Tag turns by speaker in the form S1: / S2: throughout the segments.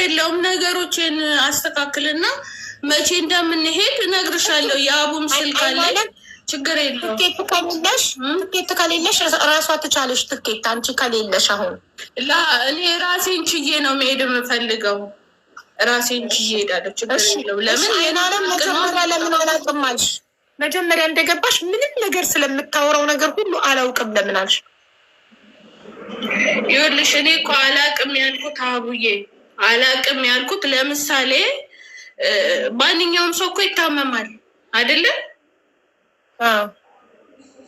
S1: የለውም። ነገሮችን አስተካክልና መቼ እንደምንሄድ እነግርሻለሁ። የአቡም ስልክ አለ፣ ችግር የለውም። ትኬት ከሌለሽ ራሷ ትቻለሽ። ትኬት አንቺ ከሌለሽ አሁን እኔ ራሴን ችዬ ነው መሄድ የምፈልገው። ራሴን ችዬ ሄዳለሁ። ችግር የለውም። ለምን
S2: የናለም መጀመሪያ ለምን አላውቅም አልሽ? መጀመሪያ እንደገባሽ ምንም ነገር ስለምታወራው ነገር ሁሉ አላውቅም ለምን አልሽ?
S1: ይኸውልሽ እኔ እኮ አላቅም ያልኩት አቡዬ አላቅም ያልኩት ለምሳሌ ማንኛውም ሰው እኮ ይታመማል አይደለም?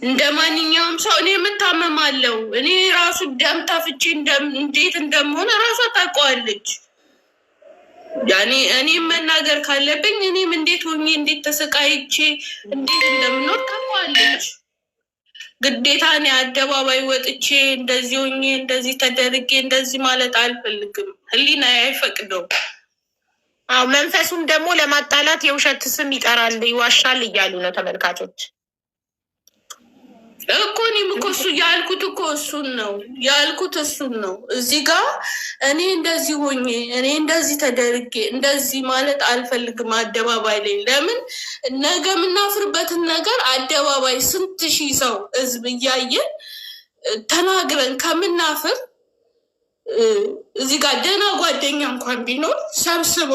S1: እንደ ማንኛውም ሰው እኔ የምታመማለው እኔ ራሱ ደም ታፍቼ እንዴት እንደምሆነ ራሷ ታውቀዋለች። ያኔ እኔም መናገር ካለብኝ እኔም እንዴት ሆኜ እንዴት ተሰቃይቼ እንዴት እንደምኖር ታውቀዋለች። ግዴታ እኔ አደባባይ ወጥቼ እንደዚህ ሆኜ እንደዚህ ተደርጌ እንደዚህ ማለት አልፈልግም። ህሊና አይፈቅደው።
S2: አዎ መንፈሱም ደግሞ ለማጣላት የውሸት ስም ይጠራል፣ ይዋሻል እያሉ ነው ተመልካቾች
S1: እኮ። እኔም እኮ እሱ ያልኩት እኮ እሱን ነው እዚህ ጋር እኔ እንደዚህ ሆኜ እኔ እንደዚህ ተደርጌ እንደዚህ ማለት አልፈልግም አደባባይ ላይ። ለምን ነገ የምናፍርበትን ነገር አደባባይ ስንት ሺህ ሰው ህዝብ እያየን ተናግረን ከምናፍር እዚህ ጋር ደህና ጓደኛ እንኳን ቢኖር ሰብስቦ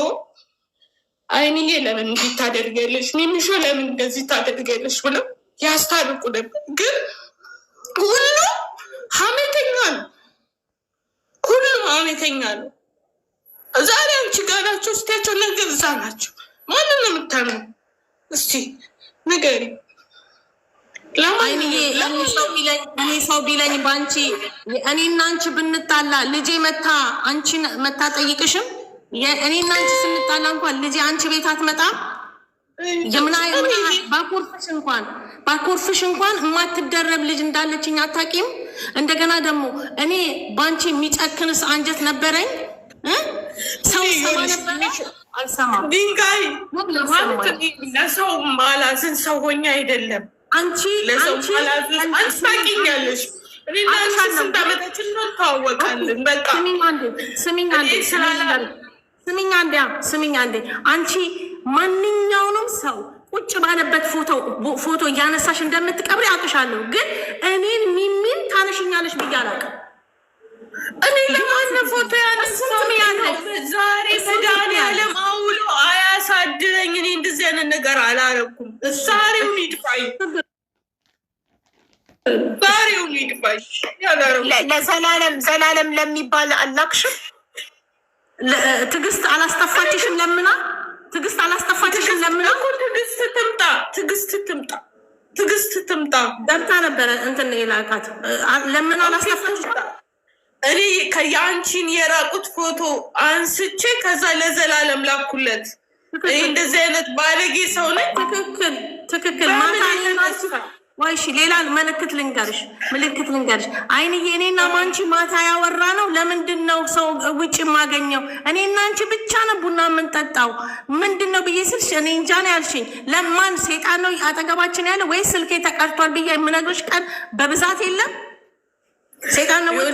S1: አይንዬ ለምን እንዲህ ታደርጊያለሽ፣ ሚሚሾ ለምን እንደዚህ ታደርጊያለሽ ብለው ያስታርቁ ነበር። ግን ሁሉ ሀሜተኛ ነው፣ ሁሉም ሀሜተኛ ነው። ዛሬ አንቺ ጋር ናቸው ስቲያቸው፣ ነገር እዛ ናቸው። ማንን ነው የምታምነው? እስቲ ንገሪ።
S3: እኔ ሰው ቢለኝ በአንቺ እኔና አንቺ ብንጣላ ልጄ አንቺን መታ ጠይቅሽም? እኔና አንቺ ስንጣላ እንኳን ልጄ አንቺ ቤት አትመጣም? ባኮርፍሽ እንኳን የማትደረብ ልጅ እንዳለችኝ አታውቂም? እንደገና ደግሞ እኔ በአንቺ የሚጨክንስ አንጀት ነበረኝ? ሰው ሰማ ነበረ አልሰማም።
S1: ድንጋይ ለሰው ማላዝን ሰው ሆኜ አይደለም።
S3: አንቺ
S1: ታውቂኛለሽ። ታወቃለን። በቃ
S3: ስሚኝ አንዴ አንቺ ማንኛውንም ሰው ቁጭ ባለበት ፎቶ እያነሳሽ እንደምትቀብሪ አውቅሻለሁ። ግን እኔን ሚሚን ታነሽኛለሽ ብዬ አላውቅም።
S1: እኔ ለማን ፎቶ ያነሳው? ዛሬ መድኃኒዓለም አውሎ አያሳድረኝ። እኔ እንደዚህ አይነት ነገር አላረኩም። ዛሬውን ይድፋኝ፣ ዛሬውን ይድፋኝ።
S2: ለዘላለም ለሚባል አላክሽም።
S3: ትዕግስት አላስጠፋችሽም? ለምና ትዕግስት አላስጠፋችሽም? ለምና
S1: ትዕግስት ትምጣ
S3: ገብታ ነበረ እንትን የላካት ለምን አላስጠፋችሽም?
S1: እኔ የአንቺን የራቁት ፎቶ አንስቼ ከዛ ለዘላለም ላኩለት። እንደዚህ አይነት ባለጌ ሰው ነኝ።
S3: ትክክል ዋይሽ ሌላ ምልክት ልንገርሽ አይንዬ፣ እኔና አንቺ ማታ ያወራ ነው። ለምንድን ነው ሰው ውጭ የማገኘው? እኔና አንቺ ብቻ ነው ቡና የምንጠጣው። ምንድን ነው ብዬ ስልሽ እኔ እንጃ ነው ያልሽኝ። ለማን ሴጣን ነው አጠገባችን ያለ ወይ ስልኬ ተቀርቷል ብዬ የምነግርሽ ቀን በብዛት የለም። ሴጣን ነው ወይ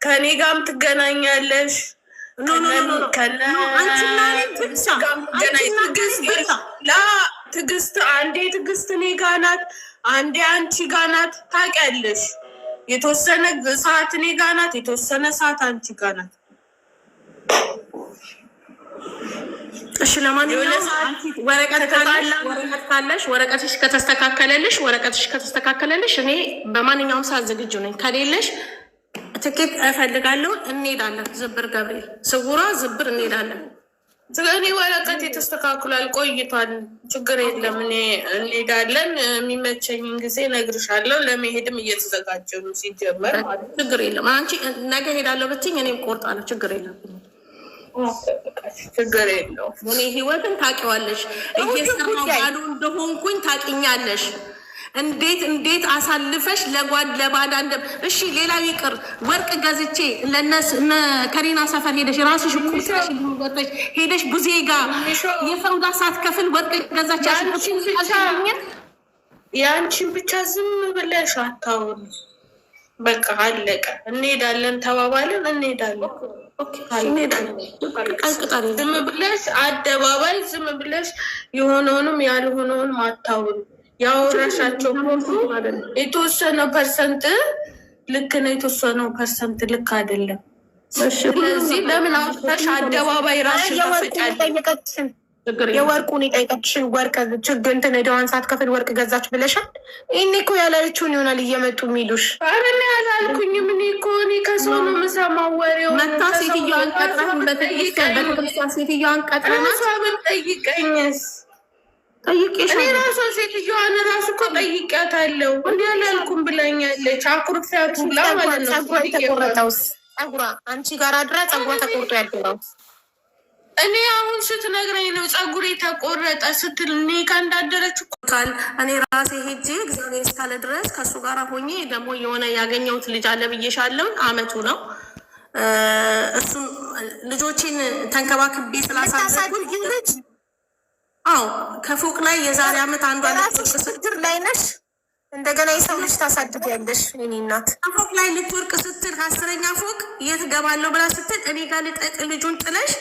S1: ከኔ ጋርም ትገናኛለሽ። ትዕግስት አንዴ ትዕግስት እኔ ጋ ናት፣ አንዴ አንቺ ጋ ናት። ታውቂያለሽ፣ የተወሰነ ሰዓት እኔ ጋ ናት፣ የተወሰነ ሰዓት አንቺ ጋ ናት።
S3: እሺ ለማንኛውም ወረቀት ካለሽ ወረቀትሽ ከተስተካከለልሽ እኔ በማንኛውም ሰዓት ዝግጁ ነኝ። ከሌለሽ ትኬት እፈልጋለሁ፣ እንሄዳለን። ዝብር ገብርኤል ስውሯ ዝብር እንሄዳለን።
S1: እኔ ወረቀት የተስተካክሏል፣ ቆይቷል። ችግር የለም፣ እኔ እንሄዳለን። የሚመቸኝን ጊዜ እነግርሻለሁ። ለመሄድም እየተዘጋጀ ነው ሲጀመር።
S3: ችግር የለም። አንቺ ነገ ሄዳለሁ ብትይኝ እኔም ቆርጣለሁ። ችግር የለም።
S1: ችግር የለውም።
S3: እኔ ህይወትን ታውቂዋለሽ፣ እየሰራሁ ባዶ እንደሆንኩኝ ታውቂኛለሽ። እንዴት አሳልፈሽ ለባዳ እሺ፣ ሌላው ይቅር፣ ወርቅ ገዝቼ ከሪና ሰፈር ሄደሽ ራስሽ ቁርጥሽ ወጥተሽ ሄደሽ ቡዜ ጋር የፈውዳ ሳትከፍል ወርቅ ገዛች።
S1: ያንቺን ብቻ ዝም ብለሽ አታውሪ። በቃ አለቀ። እንሄዳለን ተባባልን፣ እንሄዳለን። ዝም ብለሽ አደባባይ ዝም ብለሽ የሆነውንም ያልሆነውን ማታወሩ ያወራሻቸው የተወሰነ ፐርሰንት ልክ ነው፣ የተወሰነው ፐርሰንት ልክ አይደለም። ስለዚህ ለምን አውጥተሽ አደባባይ ራስሽ ታፈጫለሽ?
S2: የወርቁን የጠይቀችሽን ወርቅ ችግር እንትን ዕዳዋን ሳትከፍል ወርቅ ገዛች ብለሻል። ይህኔ እኮ ያላለችውን ይሆናል እየመጡ የሚሉሽ።
S1: ኧረ እኔ ያላልኩኝም። እኔ እኮ እኔ ከሰው ነው የምሰማው ወሬው።
S3: መታ ሴትዮዋን ቀጥረን በቤተክርስቲያን ሴትዮዋን ቀጥረናት
S1: ጠይቀኝስ
S3: ጠይቄሽ
S1: እኔ ራሷ ሴትዮዋን ራሱ እኮ ጠይቂያታለሁ። እኔ ያላልኩም ብላኛለች። አኩርፊያት ሁላ ማለት ነው።
S2: ጸጉሯ የተቆረጠውስ ጸጉሯ አንቺ ጋር አድራ ጸጉሯ ተቆርጦ ያደረው
S1: እኔ አሁን ስትነግረኝ ነው ጸጉሬ ተቆረጠ ስትል እኔ ጋር እንዳደረች
S3: ቃል እኔ ራሴ ሄጄ እግዚአብሔር እስካለ ድረስ ከእሱ ጋር ሆኜ ደግሞ የሆነ ያገኘሁት ልጅ አለ ብዬሻለሁ። አመቱ ነው። እሱም ልጆችን ተንከባክቤ ስላሳደግኩኝ ልጅ አዎ ከፎቅ ላይ የዛሬ አመት አንዷ
S2: ስድር ላይ ነሽ። እንደገና የሰው ልጅ ታሳድጊያለሽ። እኔ እናት
S3: ፎቅ ላይ ልትወርቅ ስትል ከ10ኛ ፎቅ የት ገባለሁ ብላ ስትል እኔ ጋር ልጁን ጥለሽ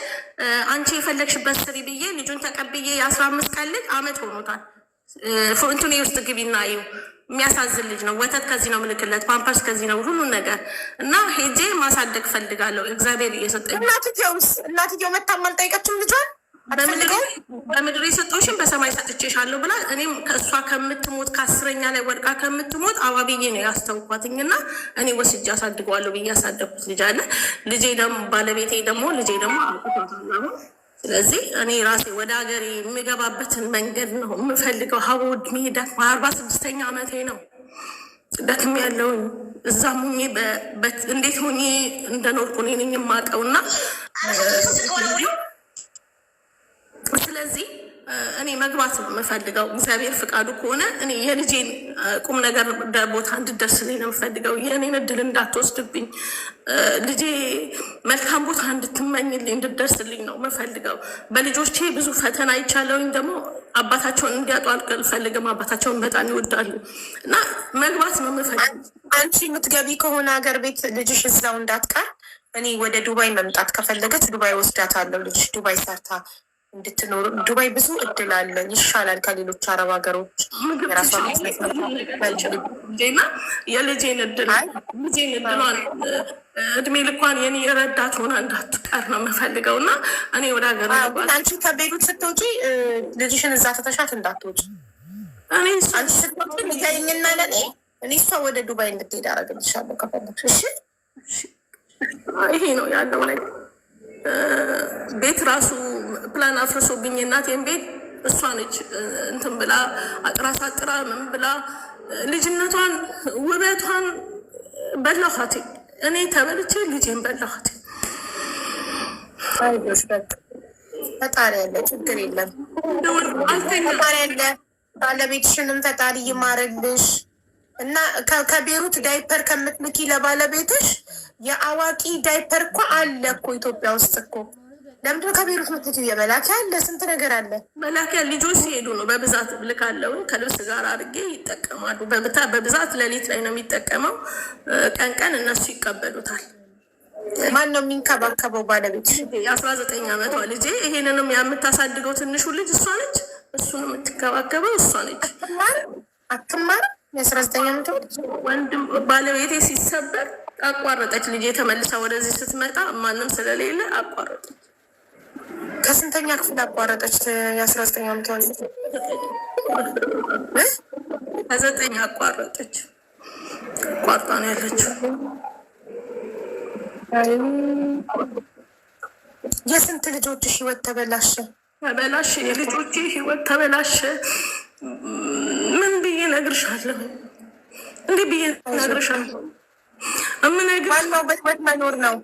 S3: አንቺ የፈለግሽበት ስሪ ብዬ ልጁን ተቀብዬ የ15 ቀን ልጅ አመት ሆኖታል። እንትኔ ውስጥ ግቢና እዩ። የሚያሳዝን ልጅ ነው። ወተት ከዚህ ነው ምልክለት፣ ፓምፐርስ ከዚህ ነው፣ ሁሉን ነገር እና ሄጄ ማሳደግ ፈልጋለሁ። እግዚአብሔር እየሰጠኝ
S2: እናትየው መታም አልጠይቀችም ልጇን
S3: በምድር የሰጠውሽን በሰማይ ሰጥቼሻለሁ ብላ እኔም ከእሷ ከምትሞት ከ10ኛ ላይ ወድቃ ከምትሞት አባብዬ ነው ያስተውኳትኝ እና እኔ ወስጄ አሳድገዋለሁ ብዬ ያሳደግኩት ልጅ አለ። ልጄ ደግሞ ባለቤቴ ደግሞ ልጄ ደግሞ ስለዚህ እኔ ራሴ ወደ ሀገሬ የምገባበትን መንገድ ነው የምፈልገው። ሀቦድ ሜዳ 46ኛ ዓመቴ ነው። ደክም ያለውን እዛም ሁኜ እንዴት ሁኜ እንደኖርኩ እኔ ነኝ የማውቀው እና ስለዚህ እኔ መግባት የምፈልገው እግዚአብሔር ፍቃዱ ከሆነ እኔ የልጄን ቁም ነገር ቦታ እንድደርስልኝ ነው የምፈልገው። የእኔን እድል እንዳትወስድብኝ፣ ልጄ መልካም ቦታ እንድትመኝልኝ እንድደርስልኝ ነው የምፈልገው። በልጆቼ ብዙ ፈተና ይቻለውኝ ደግሞ አባታቸውን እንዲያጡ አልፈልግም። አባታቸውን በጣም ይወዳሉ እና መግባት ነው የምፈልገው።
S2: አንቺ የምትገቢ ከሆነ ሀገር ቤት ልጅሽ እዛው እንዳትቀር እኔ ወደ ዱባይ መምጣት ከፈለገች ዱባይ ወስዳታለሁ። ልጅሽ ዱባይ ሰርታ እንድትኖር ዱባይ ብዙ እድል አለ። ይሻላል ከሌሎች አረብ ሀገሮች።
S3: ና የልጄን እድሏን እድሜ ልኳን የኔ ረዳት ሆና እንዳትቀር ነው የምፈልገው እና እኔ ወደ ሀገር
S2: አንቺ ከቤሩት ስትወጪ ልጅሽን እዛ ተተሻት እንዳትወጪ። አንቺ ስትወጪ ንገሪኝና ለኔ እኔ እሷ ወደ ዱባይ እንድትሄድ አደርግልሻለሁ ከፈለግሽ። እሺ
S3: ይሄ ነው ያለው ነገር። ቤት ራሱ ፕላን አፍርሶብኝ እናቴን ቤት እሷ ነች እንትን ብላ አጥራ ምን ብላ ልጅነቷን ውበቷን በላኋት። እኔ ተበልቼ ልጄን በላኋት።
S2: ፈጣሪ ያለ ችግር የለም። ፈጣሪ ያለ ባለቤትሽንም ፈጣሪ ይማርልሽ እና ከቤሩት ዳይፐር ከምትልኪ ለባለቤትሽ የአዋቂ ዳይፐር እኮ አለ እኮ ኢትዮጵያ ውስጥ እኮ። ለምንድን ነው ከቤሩት ምትት? የመላኪያ አለ፣ ስንት ነገር አለ።
S3: መላኪያ ልጆች ሲሄዱ ነው በብዛት ልካለው። ከልብስ ጋር አድርጌ ይጠቀማሉ። በብዛት ሌሊት ላይ ነው የሚጠቀመው። ቀን እነሱ ይቀበሉታል።
S2: ማን ነው የሚንከባከበው? ባለቤት
S3: የ19 ዓመቷ ልጄ። ይሄንንም የምታሳድገው ትንሹ ልጅ እሷ ነች። እሱን የምትከባከበው እሷ ነች።
S2: አትማር የ19 ዓመቷ
S3: ወንድም ባለቤቴ ሲሰበር አቋረጠች። ልጄ ተመልሳ ወደዚህ ስትመጣ ማንም ስለሌለ አቋረጠች።
S2: ከስንተኛ ክፍል አቋረጠች? የ19 ዓመቷ ልጅ
S3: ከ9 አቋረጠች። አቋርጣ ነው ያለችው።
S2: የስንት ልጆችሽ ህይወት ተበላሸ?
S3: የልጆቼ ህይወት ተበላሸ። ምን ብዬ እነግርሻለሁ? እንዲህ ብዬ እነግርሻለሁ?
S2: ዋናው በህይወት መኖር ነው።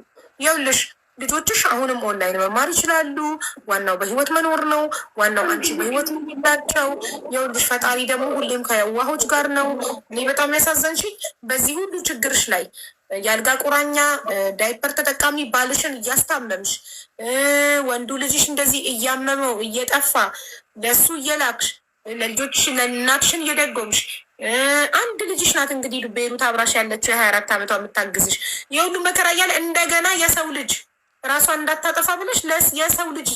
S2: ይኸውልሽ ልጆችሽ አሁንም ኦንላይን መማር ይችላሉ። ዋናው በህይወት መኖር ነው። ዋናው አንቺ በህይወት የሚላቸው። ይኸውልሽ ፈጣሪ ደግሞ ሁሌም ከየዋሆች ጋር ነው። እኔ በጣም ያሳዘንሽኝ በዚህ ሁሉ ችግርሽ ላይ የአልጋ ቁራኛ ዳይፐር ተጠቃሚ ባልሽን እያስታመምሽ ወንዱ ልጅሽ እንደዚህ እያመመው እየጠፋ ለሱ እየላክሽ ለልጆችሽ ለእናትሽን እየደጎምሽ አንድ ልጅሽ ናት እንግዲህ ቤሩት አብራሽ ያለችው የ24 ዓመቷ የምታግዝሽ የሁሉ መከራ እያለ እንደገና የሰው ልጅ ራሷን እንዳታጠፋ ብለሽ የሰው ልጅ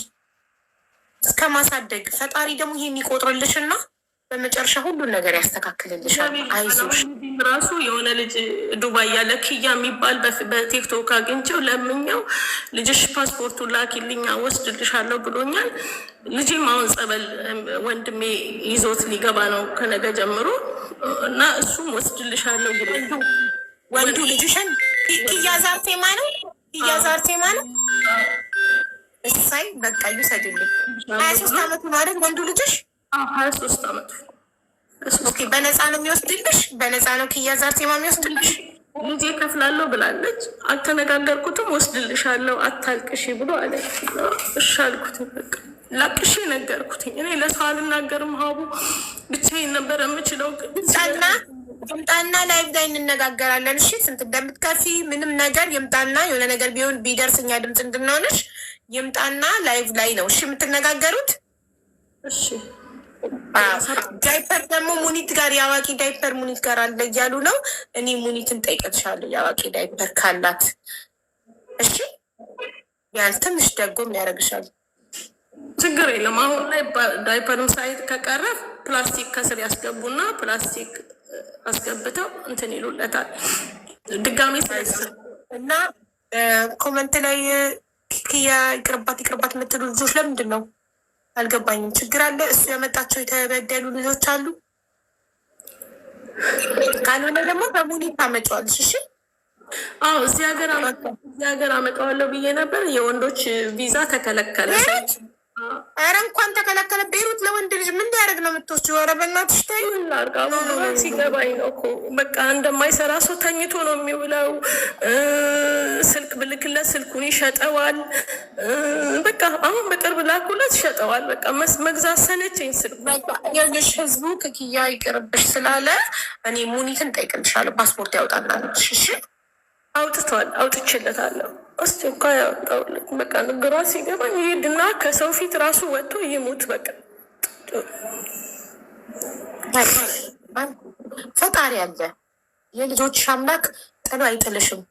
S2: እስከ ማሳደግ ፈጣሪ ደግሞ ይሄን ይቆጥርልሽና በመጨረሻ ሁሉን ነገር ያስተካክልልሻል። አይዞሽ።
S3: ራሱ የሆነ ልጅ ዱባይ ያለ ክያ የሚባል በቲክቶክ አግኝቼው ለምኛው ልጅሽ ፓስፖርቱን ላኪልኛ ወስድልሻለሁ ብሎኛል። ልጅም አሁን ጸበል ወንድሜ ይዞት ሊገባ ነው ከነገ ጀምሮ እና እሱም ወስድልሻለሁ ብሎ
S2: ወንዱ ልጅሽን ክያ ዛርቴማ ነው እሳይ በቃ ይውሰድልኝ። 23 ዓመቱ ነው አይደል ወንዱ ልጅሽ?
S3: 23 ዓመቱ።
S2: ኦኬ በነፃ ነው የሚወስድልሽ? በነፃ ነው ክያ ዛርቴማ የሚወስድልሽ?
S3: ልጄ ከፍላለሁ ብላለች። አልተነጋገርኩትም። ወስድልሻለሁ አታልቅሽ ብሎ አለ። እሺ አልኩት። በቃ ላቅሽ ነገርኩትኝ። እኔ ለሰው አልናገርም። ሀቡ ብቻዬን ነበር የምችለው።
S2: ይምጣና ላይቭ ላይ እንነጋገራለን። እሺ ስንት እንደምትከፊ ምንም ነገር ይምጣና የሆነ ነገር ቢሆን ቢደርስኛ ድምፅ እንድንሆንሽ ይምጣና ላይቭ ላይ ነው እሺ የምትነጋገሩት።
S3: እሺ
S2: ዳይፐር ደግሞ ሙኒት ጋር የአዋቂ ዳይፐር ሙኒት ጋር አለ እያሉ ነው። እኔ ሙኒትን ጠይቀትሻለሁ የአዋቂ ዳይፐር ካላት። እሺ ቢያንስ ትንሽ ደጎም ያደርግሻል።
S3: ችግር የለም። አሁን ላይ ዳይፐርም ሳይት ከቀረ ፕላስቲክ ከስር ያስገቡና ፕላስቲክ አስገብተው እንትን ይሉለታል። ድጋሜ
S2: እና ኮመንት ላይ ክያ ይቅርባት የምትሉ ልጆች ለምንድን ነው አልገባኝም። ችግር አለ? እሱ ያመጣቸው የተበደሉ ልጆች አሉ። ካልሆነ ደግሞ በሙኒት ታመጫዋለሽ። እሺ
S3: አዎ እዚህ ሀገር አመጣዋለሁ ብዬ ነበር። የወንዶች ቪዛ ተከለከለ።
S2: ኧረ እንኳን ተከለከለ። ቤሩት ለወንድ ልጅ ምን ሊያደርግ ነው የምትወስጂው? ኧረ በእናትሽ ተይው።
S3: ሲገባኝ ነው እኮ በቃ እንደማይሰራ ሰው ተኝቶ ነው የሚውለው። ስልክ ብልክለት ስልኩን ይሸጠዋል። በቃ አሁን በቅርብ ላኩለት ይሸጠዋል። በቃ መግዛት ሰለቸኝ ስልክ።
S2: የልጅ ህዝቡ ክክያ ይቅርብሽ ስላለ እኔ ሙኒትን ጠይቅልሻለሁ። ፓስፖርት ያውጣና ልጅ እሺ
S3: አውጥቷል። አውጥቼለታለሁ። እስቲ እኮ ያወጣውለት በቃ ንግሯ ሲገባኝ ይሄድና ከሰው ፊት ራሱ ወጥቶ ይሙት። በቃ
S2: ፈጣሪ አለ። የልጆች አምላክ ጥሎ አይጥልሽም።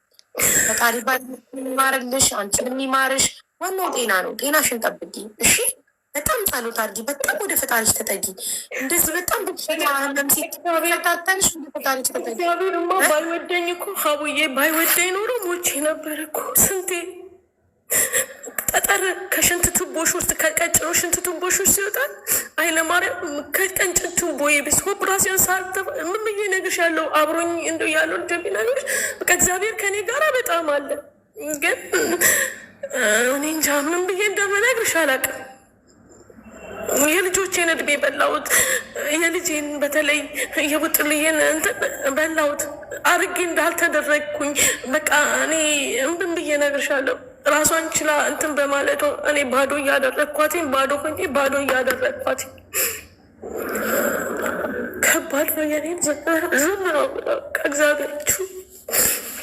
S2: ፈጣሪ ባይማርልሽ አንቺንም ይማርሽ። ዋናው ጤና ነው። ጤናሽን ጠብቂ እሺ። በጣም ጸሎት አድርጊ። በጣም ወደ ፈጣሪሽ ተጠጊ። እንደዚህ በጣም በሽታታንሽ ወደ ፈጣሪሽ ተጠጊ።
S3: እግዚአብሔርማ ባይወደኝ እኮ ሀቡዬ ባይወደኝ ኖሮ ሞቼ ነበር እኮ። ስንቴ ጠጠር ከሽንት ቱቦሽ ውስጥ ከቀጭኖ ሽንት ቱቦሽ ውስጥ ሲወጣል ኃይለማርያም ከቀንጭን ቱቦ የቤስ ኦፕራሲዮን ሳልተ ምን ብዬ ነግርሽ ያለው አብሮኝ እንደው ያለው ልጀቢ ነገሮች በቃ እግዚአብሔር ከኔ ጋራ በጣም አለ። ግን እኔ እንጃ ምን ብዬ እንደምነግርሽ አላውቅም። የልጆቼን እድሜ በላሁት። የልጄን በተለይ የቡጥልዬን እንትን በላሁት። አርጌ እንዳልተደረግኩኝ በቃ እኔ እምብን ብዬ እነግርሻለሁ። ራሷን ችላ እንትን በማለቱ እኔ ባዶ እያደረግኳትኝ ባዶ እያደረግኳትኝ ከባድ ነው። የኔን ዝም ነው ከእግዚአብሔሮቹ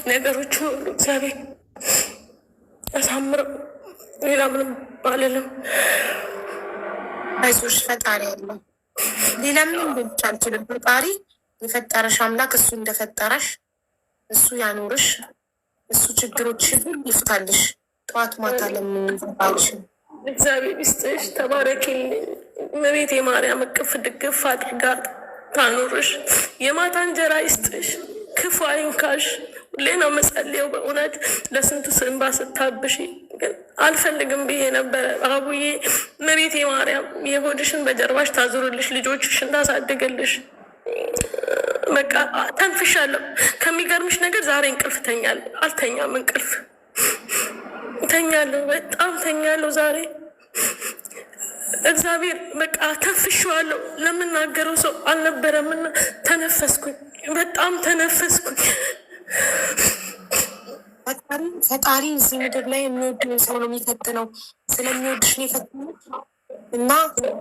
S3: ነገሮቹ ሁሉ እግዚአብሔር ያሳምረው። ሌላ ምንም አልልም።
S2: አይዞሽ ፈጣሪ አለ። ሌላ ምንም ብቻ አልችልም። ፈጣሪ የፈጠረሽ አምላክ እሱ እንደፈጠረሽ እሱ ያኖርሽ። እሱ ችግሮችሽን ሁሉ ይፍታልሽ። ጠዋት ማታ ለምንባልሽ
S3: እግዚአብሔር ይስጥሽ። ተባረኪልኝ። እመቤቴ ማርያም እቅፍ ድግፍ አድርጋ ታኖርሽ። የማታ እንጀራ ይስጥሽ። ክፉ አይንካሽ። ሁሌ ነው መጸለየው። በእውነት ለስንቱ እንባ ስታብሽ ግን አልፈልግም ብዬ ነበረ። አቡዬ እመቤቴ ማርያም የሆድሽን በጀርባሽ ታዙርልሽ፣ ልጆችሽን ታሳድግልሽ። በቃ ተንፍሻለሁ። ከሚገርምሽ ነገር ዛሬ እንቅልፍ ተኛለሁ። አልተኛም እንቅልፍ ተኛለሁ። በጣም ተኛለሁ ዛሬ። እግዚአብሔር በቃ ተንፍሼዋለሁ። ለምናገረው ሰው አልነበረምና ተነፈስኩኝ። በጣም ተነፈስኩኝ።
S2: ፈጣሪ እዚህ ምድር ላይ የሚወድን ሰው ነው የሚፈትነው። ስለሚወድሽ ነው የፈትነው እና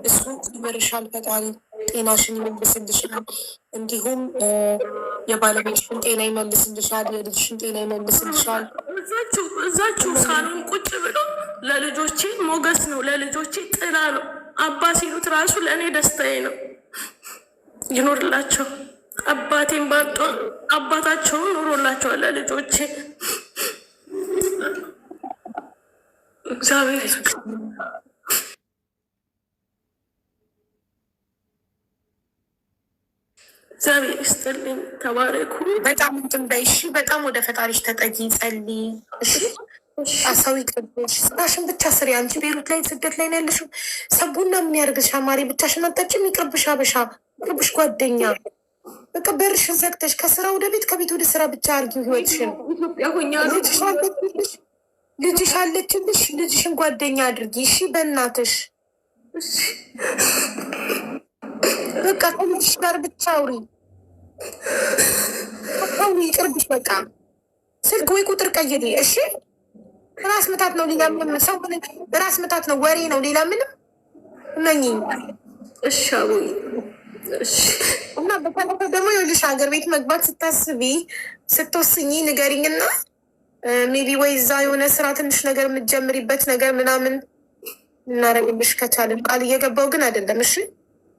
S2: እሱ ይመርሻል። ፈጣሪ ጤናሽን ይመልስልሻል። እንዲሁም የባለቤትሽን ጤና ይመልስልሻል። የልጅሽን ጤና ይመልስልሻል።
S3: እዛችሁ ሳሎን ቁጭ ብሎ ለልጆቼ ሞገስ ነው፣ ለልጆቼ ጥላ ነው። አባ ሲሉት ራሱ ለእኔ ደስታዬ ነው። ይኖርላቸው። አባቴን ባጦ አባታቸውን ኑሮላቸዋል ለልጆቼ። እግዚአብሔር እግዚአብሔር ይስጥልኝ። ተባረኩ።
S2: በጣም እንትን በይ እሺ። በጣም ወደ ፈጣሪሽ ተጠጊ፣ ጸልይ እሺ። ሰው ይቅርብሽ፣ ስራሽን ብቻ ስሪ። አንቺ ቤሩት ላይ ስደት ላይ ነው ያለሽው። ሰቡና ምን ያደርግሽ? አማሪ ብቻሽን አጠጭም። ይቅርብሽ፣ አበሻ ይቅርብሽ፣ ጓደኛ በቃ በርሽን ዘግተሽ ከስራ ወደ ቤት ከቤት ወደ ስራ ብቻ አርጊው ህይወትሽን። ልጅሽ አለችልሽ፣ ልጅሽን ጓደኛ አድርጊ እሺ። በእናትሽ በቃ ከልጅሽ ጋር ብቻ አውሪ። ይቅርብሽ በቃ። ስልክ ወይ ቁጥር ቀይሪ እሺ። ራስ ምታት ነው ሌላ ምንም። ሰው ራስ ምታት ነው ወሬ ነው ሌላ ምንም እመኝ
S3: እሺ። አቦይ እሺ።
S2: እና በተረፈ ደግሞ ይኸውልሽ ሀገር ቤት መግባት ስታስቢ ስትወስኝ ንገሪኝና ሜቢ ወይ እዛ የሆነ ስራ ትንሽ ነገር የምትጀምሪበት ነገር ምናምን እናደርግልሽ ከቻልን። ቃል እየገባው ግን አይደለም እሺ።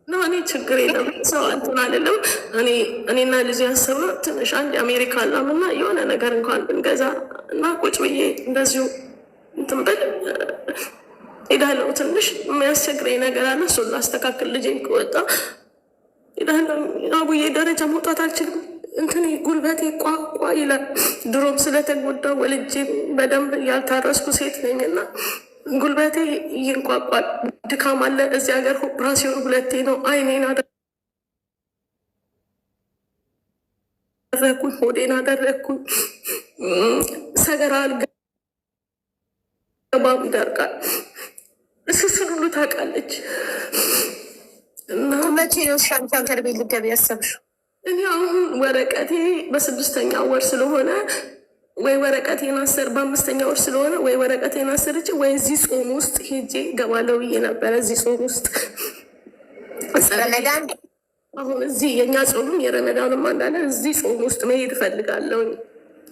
S3: እኔ ችግር የለም ሰው እንትን አይደለም። እኔና ልጅ ያሰብነው ትንሽ አንድ አሜሪካ ላምና የሆነ ነገር እንኳን ብንገዛ እና ቁጭ ብዬ እንደዚሁ እንትን ብል ሄዳለሁ። ትንሽ የሚያስቸግረኝ ነገር አለ፣ እሱን ላስተካክል። ልጄን ከወጣ ሄዳለሁ። አቡዬ ደረጃ መውጣት አልችልም። እንትን ጉልበቴ ቋቋ ይላል። ድሮም ስለተጎዳ ወልጄ በደንብ ያልታረስኩ ሴት ነኝና ጉልበቴ ይንቋቋል። ድካም አለ። እዚህ ሀገር ኦፕራሲዮን 2 ነው። አይኔን አደረኩኝ፣ ሆዴን አደረኩኝ። ሰገራ አልገባም፣ ይደርቃል። እስስን ሁሉ ታውቃለች። እና
S2: መቼ ነው ሻንቻ ሀገር ቤት ልትገቢ ያሰብሽው?
S3: እኔ አሁን ወረቀቴ በ6ኛ ወር ስለሆነ ወይ ወረቀቴን አስር በ5ኛ ወር ስለሆነ ወይ ወረቀቴን አሰርች ወይ እዚህ ጾም ውስጥ ሄጄ ገባለው ብዬ ነበረ። እዚህ ጾም ውስጥ
S2: ረመዳን
S3: አሁን እዚህ የእኛ ጾምም የረመዳንም አንዳለ እዚህ ጾም ውስጥ መሄድ እፈልጋለሁ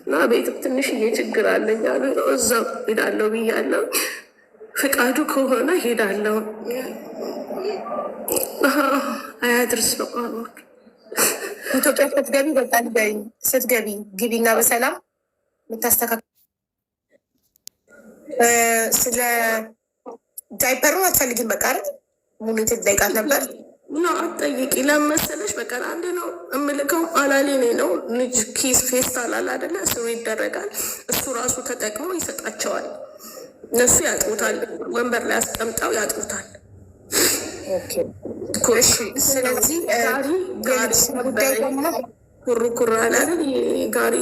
S3: እና ቤትም ትንሽዬ ችግር አለኝ አሉ። እዛው ሄዳለሁ ብያለሁ። ፍቃዱ ከሆነ ሄዳለሁ። አያድርስ ነው
S2: ኢትዮጵያ ስትገቢ በቃ ስትገቢ ግቢና በሰላም የምታስተካክል። ስለ ዳይፐሩ አትፈልግም? በቃ አይደል ሙሉ ትጠይቃት ነበር።
S3: አትጠይቂ ለመሰለሽ በቃ አንድ ነው እምልከው። አላሌኔ ነው ልጅ ኪስ ፌስታል አለ አይደለ? ስሩ ይደረጋል። እሱ ራሱ ተጠቅሞ ይሰጣቸዋል። እነሱ ያጥቡታል። ወንበር ላይ አስቀምጠው ያጥቡታል።
S2: ስለዚህ ጉዳይ ደግሞ
S3: ኩርኩር አላለ ጋሪ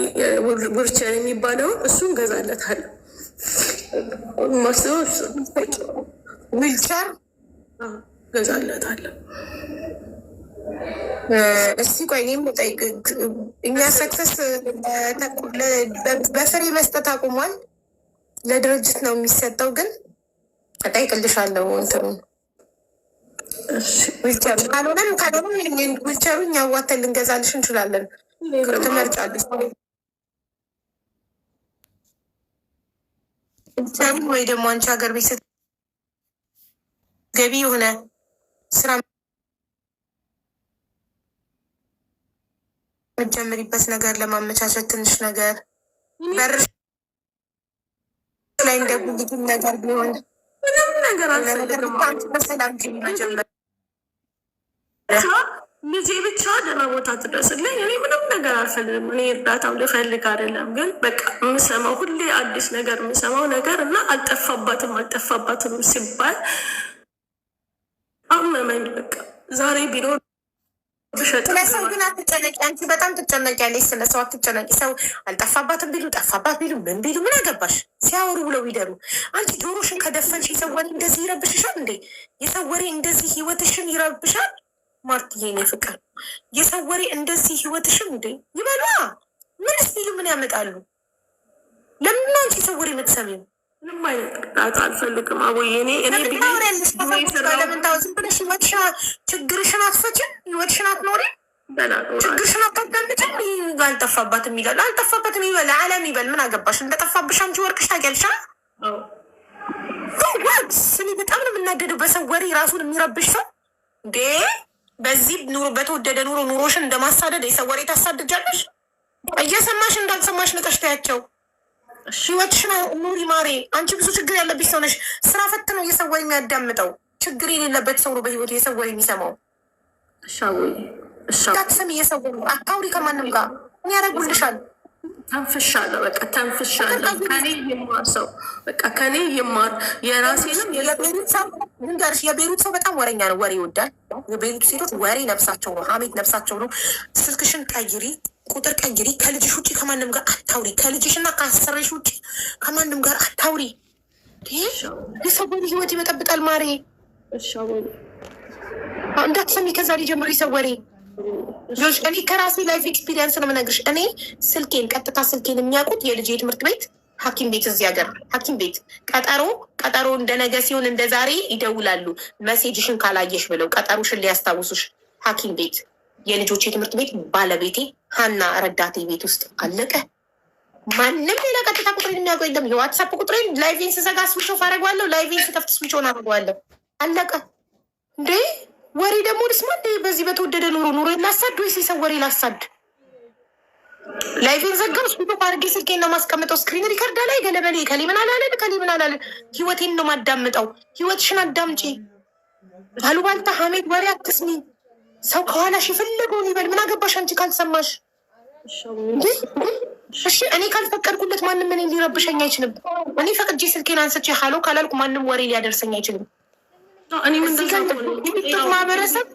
S3: ውርቸር የሚባለውን እሱን ገዛለታል። ማስበው
S2: ዊልቸር
S3: ገዛለታለሁ።
S2: እስቲ ቆይ እኔም ጠይቅ። እኛ ሰክሰስ በፍሬ መስጠት አቁሟል። ለድርጅት ነው የሚሰጠው። ግን እጠይቅልሻለሁ እንትኑን ዊልቸር ካልሆነም ዊልቸሩ እኛ ዋተን ልንገዛልሽ እንችላለን። ትመርጫለሽ ዊልቸሩ ወይ ደግሞ አንቺ ሀገር ቤት ስትገቢ የሆነ ስራ መጀመሪበት ነገር ለማመቻቸት ትንሽ ነገር በርሽ ላይ እንደ ጉልትን ነገር ቢሆን
S3: ምንም ነገር አልፈልግም።
S2: በሰላም መጀመር
S3: ልጄ ብቻ ደህና ቦታ ትደርስልኝ። እኔ ምንም ነገር አልፈልግም። እኔ እርዳታም ልፈልግ አይደለም። ግን በቃ የምሰማው ሁሌ አዲስ ነገር የምሰማው ነገር እና አልጠፋባትም ሲባል አመመኝ። በቃ ዛሬ ቢኖር
S2: ስለሰው ግን አትጨነቂ። አንቺ በጣም ትጨነቂያለሽ። ስለሰው አትጨነቂ። ሰው አልጠፋባትም ቢሉ ጠፋባት ቢሉ ምን ቢሉ ምን አገባሽ? ሲያወሩ ብለው ይደሩ። አንቺ ጆሮሽን ከደፈንሽ የሰው ወሬ እንደዚህ ይረብሽሻል እንዴ? የሰው ወሬ እንደዚህ ህይወትሽን ይረብሻል? ማርትዬ እኔ ፍቅር የሰው ወሬ እንደዚህ ህይወትሽን እንዴ ይበሏ። ምንስ ቢሉ ምን ያመጣሉ? ለምን አንቺ የሰው ወሬ የምትሰሚው?
S3: ምንም አይነት እርዳታ አልፈልግም። አቦዬ
S2: ለምን ዝም ብለሽ ችግርሽን አትፈጭም? ህይወትሽን አትኖሪ? ችግርሽን አታዳምጭም? አልጠፋባትም ይላል። አልጠፋባትም ይበል፣ አለም ይበል። ምን አገባሽ? እንደጠፋብሽ አንቺ ወርቅሽ ታውቂያለሽ። እኔ በጣም ነው የምናደደው በሰው ወሬ ራሱን የሚረብሽ ሰው እንዴ። በዚህ ኑሮ በተወደደ ኑሮሽን እንደማሳደድ የሰው ወሬ ታሳድጃለሽ። እየሰማሽ እንዳልሰማሽ ንቀሽ ታያቸው። ህይወትሽን ኑሪ ማሬ። አንቺ ብዙ ችግር ያለብሽ ሰው ነሽ። ስራ ፈት ነው የሰው ወሬ የሚያዳምጠው። ችግር የሌለበት ሰው ነው በህይወቱ የሰው ወሬ የሚሰማው። እንዳትሰሚ የሰው ወሬ አታውሪ ከማንም ጋር። ምን ያደርጉልሻል?
S3: ተንፍሻለሁ፣ በቃ ተንፍሻለሁ። ከኔ ይማር ሰው በቃ ከኔ ይማር። የራሴንም
S2: ልንገርሽ፣ የቤሩት ሰው በጣም ወሬኛ ነው፣ ወሬ ይወዳል። የቤሩት ሴቶች ወሬ ነፍሳቸው ነው፣ ሀሜት ነፍሳቸው ነው። ስልክሽን ቀይሪ፣ ቁጥር ቀይሪ። ከልጅሽ ውጭ ከማንም ጋር አታውሪ። ከልጅሽ እና ከአሰሪሽ ውጭ ከማንም ጋር አታውሪ። የሰው ወሬ ህይወት ይበጠብጣል ማሬ። እንዳትሰሚ ከዛ ሊጀምር የሰው ወሬ። እኔ ከራሴ ላይፍ ኤክስፒሪየንስ ነው የምነግርሽ። እኔ ስልኬን ቀጥታ ስልኬን የሚያውቁት የልጅ ትምህርት ቤት ሐኪም ቤት እዚህ ሀገር ሐኪም ቤት ቀጠሮ እንደ ነገ ሲሆን እንደ ዛሬ ይደውላሉ። መሴጅሽን ካላየሽ ብለው ቀጠሮሽን ሊያስታውሱሽ ሐኪም ቤት የልጆቼ ትምህርት ቤት ባለቤቴ ሀና ረዳቴ ቤት ውስጥ አለቀ። ማንም ሌላ ቀጥታ ቁጥሬን የሚያውቀው የለም። የዋትሳፕ ቁጥሬን ላይቬን ስዘጋ ስዊች ኦፍ አደርገዋለሁ። ላይቬን ስከፍት ስዊች ኦን አደርገዋለሁ። አለቀ እንዴ። ወሬ ደግሞ ልስማ እንዴ? በዚህ በተወደደ ኑሮ ላሳድ ወይስ የሰው ወሬ ላሳድ? ላይቬን ዘጋው ስዊች ኦፍ አድርጌ ስልኬን ነው ማስቀምጠው። ስክሪን ሪከርዳ ላይ ገለበሌ ከሌ ምን አላለ ህይወቴን ነው ማዳምጠው። ህይወትሽን አዳምጪ። አሉባልታ ሀሜት ወሬ አትስሚ። ሰው ከኋላሽ የፈለገውን ይበል። ምን አገባሽ አንቺ ካልሰማሽ? እሺ እኔ ካልፈቀድኩለት ማንም እኔ ሊረብሸኝ አይችልም። እኔ ፈቅጄ ስልኬን አንስቼ ሀሎ ካላልኩ ማንም ወሬ ሊያደርሰኝ አይችልም። ማህበረሰብ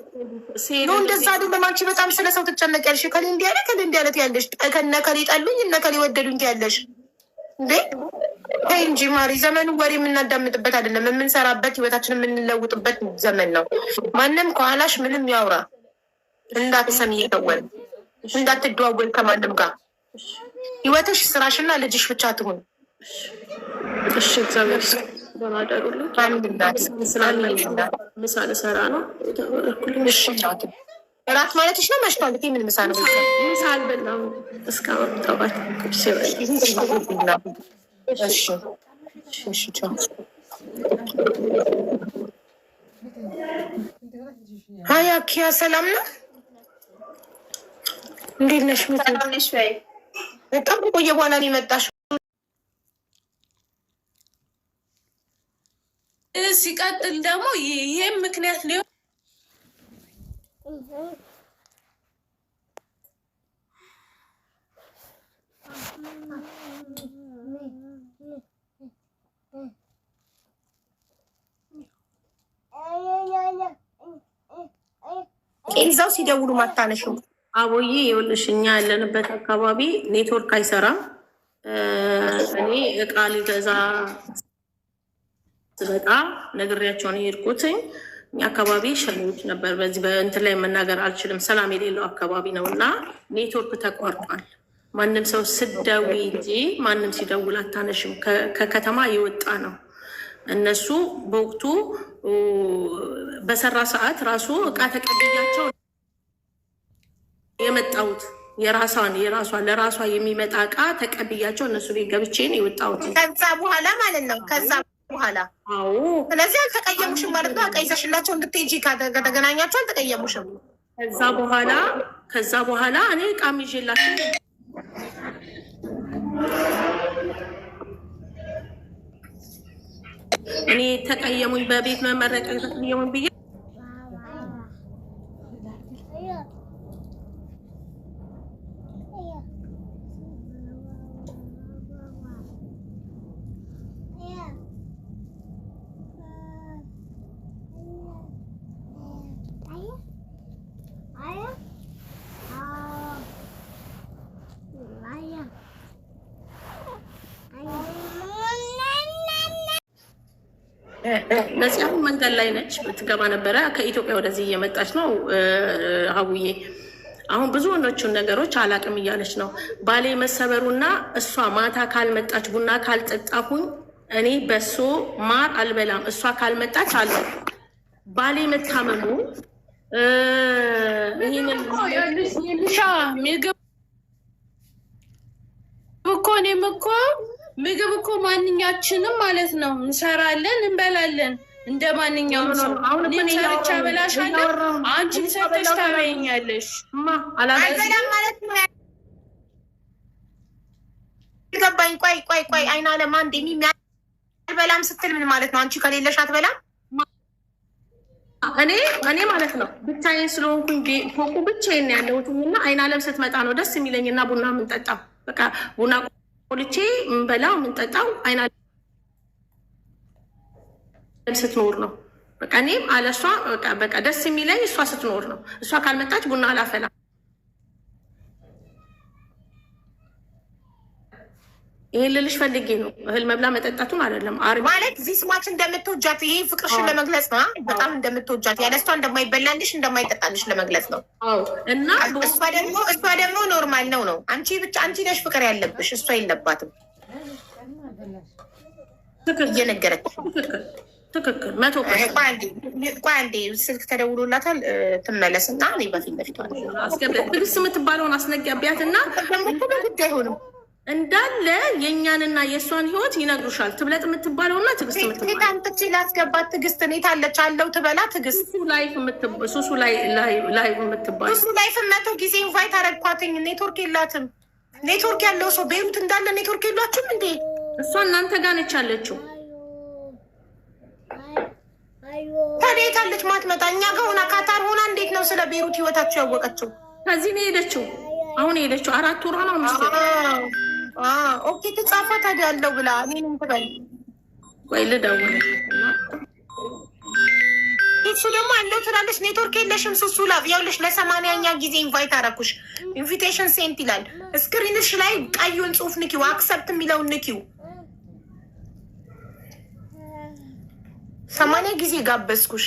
S2: ነው እንደዛ አይደለም። አንቺ በጣም ስለ ሰው ትጨነቂያለሽ። ከሌ እንዲህ ያለ ከሌ እንዲህ ያለት ያለሽ ከነ ከሌ ጠሉኝ እነ ከሌ ወደዱኝ ያለሽ እንዴ? ተይ እንጂ ማሪ። ዘመኑ ወሬ የምናዳምጥበት አይደለም፣ የምንሰራበት ህይወታችን የምንለውጥበት ዘመን ነው። ማንም ከኋላሽ ምንም ያውራ እንዳትሰሚ እየተወል እንዳትደዋወል ከማንም ጋር። ህይወትሽ ስራሽና ልጅሽ ብቻ ትሁን።
S3: እሺ እግዚአብሔር ምሳ ልሰራ ነው።
S2: እራት ማለትሽ ነው? መሽቷል። ምን ምሳ ነው?
S3: ምሳ አልበላሁም እስካሁን ጠዋት።
S2: ሀያ ኪያ ሰላም ነው? እንዴት ነሽ? በጣም ቆየ በኋላ ነው የመጣሽ።
S1: ሲቀጥል ደግሞ ይሄም ምክንያት ሊሆን
S2: እዛው ሲደውሉ ማታነሽው
S3: አቦዬ ይኸውልሽ፣ እኛ ያለንበት አካባቢ ኔትወርክ አይሰራም። እኔ እቃ ልገዛ ስበጣ ነግሬያቸውን የሄድኩትኝ እኛ አካባቢ ሸኔዎች ነበር። በዚህ በእንትን ላይ መናገር አልችልም፣ ሰላም የሌለው አካባቢ ነው እና ኔትወርክ ተቋርጧል። ማንም ሰው ስደውይ እንጂ ማንም ሲደውል አታነሽም። ከከተማ የወጣ ነው። እነሱ በወቅቱ በሰራ ሰዓት ራሱ እቃ ተቀብያቸው የመጣሁት ለራሷ የሚመጣ እቃ ተቀብያቸው እነሱ ቤት ገብቼ ነው የወጣሁት።
S2: ከዛ በኋላ ማለት ነው። ከዛ በኋላ
S3: አዎ።
S2: ስለዚህ አልተቀየሙሽም ማለት ነው። ቀይሰሽላቸው እንድትሄጂ ከተገናኛቸው አልተቀየሙሽም።
S3: ከዛ በኋላ እኔ እቃም ይዤላቸው እኔ ተቀየሙኝ፣ በቤት መመረቅ ተቀየሙኝ ብዬ በዚህ አሁን መንገድ ላይ ነች፣ ብትገባ ነበረ። ከኢትዮጵያ ወደዚህ እየመጣች ነው ሀቡዬ። አሁን ብዙ ወንዶቹን ነገሮች አላቅም እያለች ነው። ባሌ መሰበሩና እሷ ማታ ካልመጣች ቡና ካልጠጣሁኝ እኔ በሶ ማር አልበላም። እሷ ካልመጣች አለ ባሌ መታመሙ ይህንን
S1: ምግብ እኮ ማንኛችንም ማለት ነው እንሰራለን፣ እንበላለን እንደ ማንኛውም ሰው። እኔም ሰርቻ በላሻለሁ፣ አንቺም ሰርተሽ ታበይኛለሽ።
S2: ገባኝ። ቆይ አይና ለማን አልበላም ስትል ምን ማለት ነው? አንቺ ከሌለሽ አትበላም?
S3: እኔ ማለት ነው ብቻዬን ስለሆንኩኝ ፎቁ ብቻዬን ያለሁት እና አይና ለም ስትመጣ ነው ደስ የሚለኝና ቡና የምንጠጣው። በቃ ቡና ቆልቼ የምንበላው የምንጠጣው አይና ለም ስትኖር ነው። በቃ እኔም አለሷ በቃ ደስ የሚለኝ እሷ ስትኖር ነው። እሷ ካልመጣች ቡና አላፈላ። ይሄን ልልሽ ፈልጌ ነው። እህል መብላ መጠጣቱን አይደለም
S2: ማለት እዚህ ስማች እንደምትወጃት ይሄ ፍቅርሽን ለመግለጽ ነው። በጣም እንደምትወጃት ያለሷ እንደማይበላልሽ እንደማይጠጣልሽ ለመግለጽ ነው።
S3: እና
S2: እሷ ደግሞ ኖርማል ነው። አንቺ ነሽ ፍቅር ያለብሽ፣ እሷ የለባትም። እየነገረች
S3: ትክክል 100%።
S2: ቆይ አንዴ ስልክ ተደውሎላታል፣ ትመለስ እና እኔ በፊት ለፊት
S3: ትግስት የምትባለውን አስነጋቢያት እና
S2: ጉዳይ አይሆንም
S3: እንዳለ የእኛንና የእሷን ህይወት ይነግሩሻል። ትብለጥ የምትባለውና ትግስት የምትባለው
S2: አንተች ላስገባት ትግስት እኔት አለች አለው ትበላ ትግስት
S3: ሱሱ ላይ የምትባለው
S2: ሱሱ ላይፍ 100 ጊዜ ኢንቫይት አረግኳትኝ። ኔትወርክ የላትም። ኔትወርክ ያለው ሰው ቤሩት እንዳለ ኔትወርክ የላችሁም እንዴ?
S3: እሷ እናንተ ጋር ነች ያለችው።
S2: ታዲያ የት አለች ማትመጣ? እኛ ጋር ሆና ካታር ሆና እንዴት ነው ስለ ቤሩት ህይወታቸው ያወቀችው?
S3: ከዚህ ነው የሄደችው። አሁን የሄደችው 4 ወሯ ነው።
S2: ኦኬ ተጻፈ ታዲያ ያለው ብላ እኔንም ትበል።
S3: ቆይ ልደውል።
S2: እሱ ደግሞ አለው ትላለች። ኔትወርክ የለሽም ሱሱ ላቭ ያውልሽ። ለ80ኛ ጊዜ ኢንቫይት አረኩሽ። ኢንቪቴሽን ሴንት ይላል ስክሪንሽ ላይ ቀዩን ጽሁፍ ንኪው፣ አክሰፕት የሚለውን ንኪው። 80 ጊዜ ጋበዝኩሽ።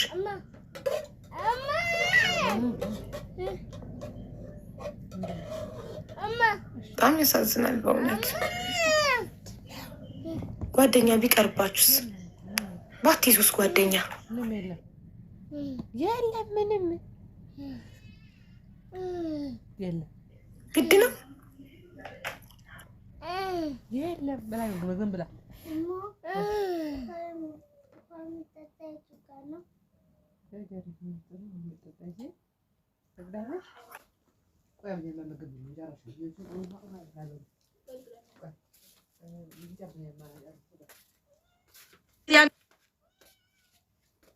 S2: በጣም ያሳዝናል በእውነት። ጓደኛ ቢቀርባችሁስ? ባትይዙስ ጓደኛ?
S4: የለም ምንም የለም፣
S2: ግድ ነው
S4: የለም። በላይ ዝም ብላ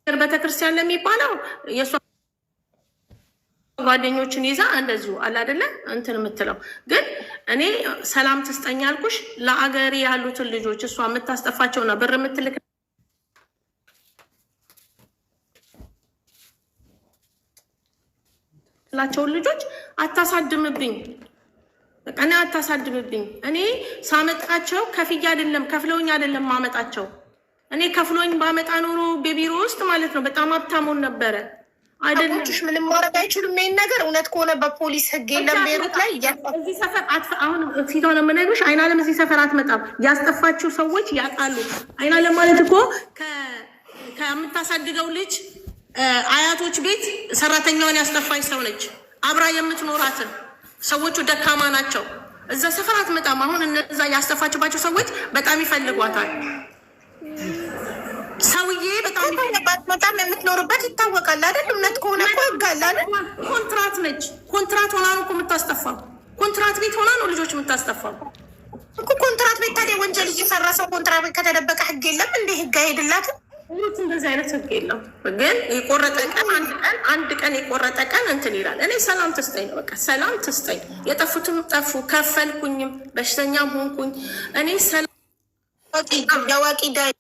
S3: ቤተክርስቲያን ለሚባለው የእሷ ጓደኞችን ይዛ እንደዚሁ አለ አይደለ እንትን የምትለው ግን እኔ ሰላም ትስጠኝ አልኩሽ። ለአገሬ ያሉትን ልጆች እሷ የምታስጠፋቸውና ብር የምትልክ ላቸውን ልጆች አታሳድምብኝ። እኔ አታሳድምብኝ። እኔ ሳመጣቸው ከፍያ አይደለም ከፍለውኝ አይደለም ማመጣቸው። እኔ ከፍሎኝ ባመጣ ኖሮ በቢሮ ውስጥ ማለት ነው በጣም ሀብታሙን ነበረ አይደለም።
S2: ምንም ማድረግ አይችሉም። ይሄን ነገር እውነት ከሆነ በፖሊስ ህግ የለም ቤሩት ላይ
S3: እዚህ ሰፈር አሁን ፊቷን የምነግርሽ አይናለም እዚህ ሰፈር አትመጣም። ያስጠፋችው ሰዎች ያውቃሉ። አይናለም ማለት እኮ ከምታሳድገው ልጅ አያቶች ቤት ሰራተኛዋን ያስጠፋች ሰው ነች። አብራ የምትኖራትን ሰዎቹ ደካማ ናቸው። እዛ ሰፈር አትመጣም። አሁን እነዛ ያስጠፋችባቸው ሰዎች በጣም ይፈልጓታል። ሰውዬ
S2: በጣም የምትኖርበት ይታወቃል አይደል? እውነት ከሆነ እኮ ይጋል አይደል?
S3: ኮንትራት ነች። ኮንትራት ሆና ነው እኮ የምታስጠፋው። ኮንትራት ቤት ሆና ነው ልጆች የምታስጠፋው
S2: እኮ። ኮንትራት ቤት ታዲያ ወንጀል እየሰራ ሰው ኮንትራት ቤት ከተደበቀ ህግ የለም እንዴ? ህግ አይሄድላትም።
S3: እንደዚህ አይነት ህግ የለም። ግን የቆረጠ ቀን አንድ ቀን የቆረጠ ቀን እንትን ይላል። እኔ ሰላም ትስጠኝ ነው በቃ ሰላም ትስጠኝ። የጠፉትም ጠፉ፣ ከፈልኩኝም፣ በሽተኛም ሆንኩኝ። እኔ ሰላም
S2: ያዋቂ ዳይፐር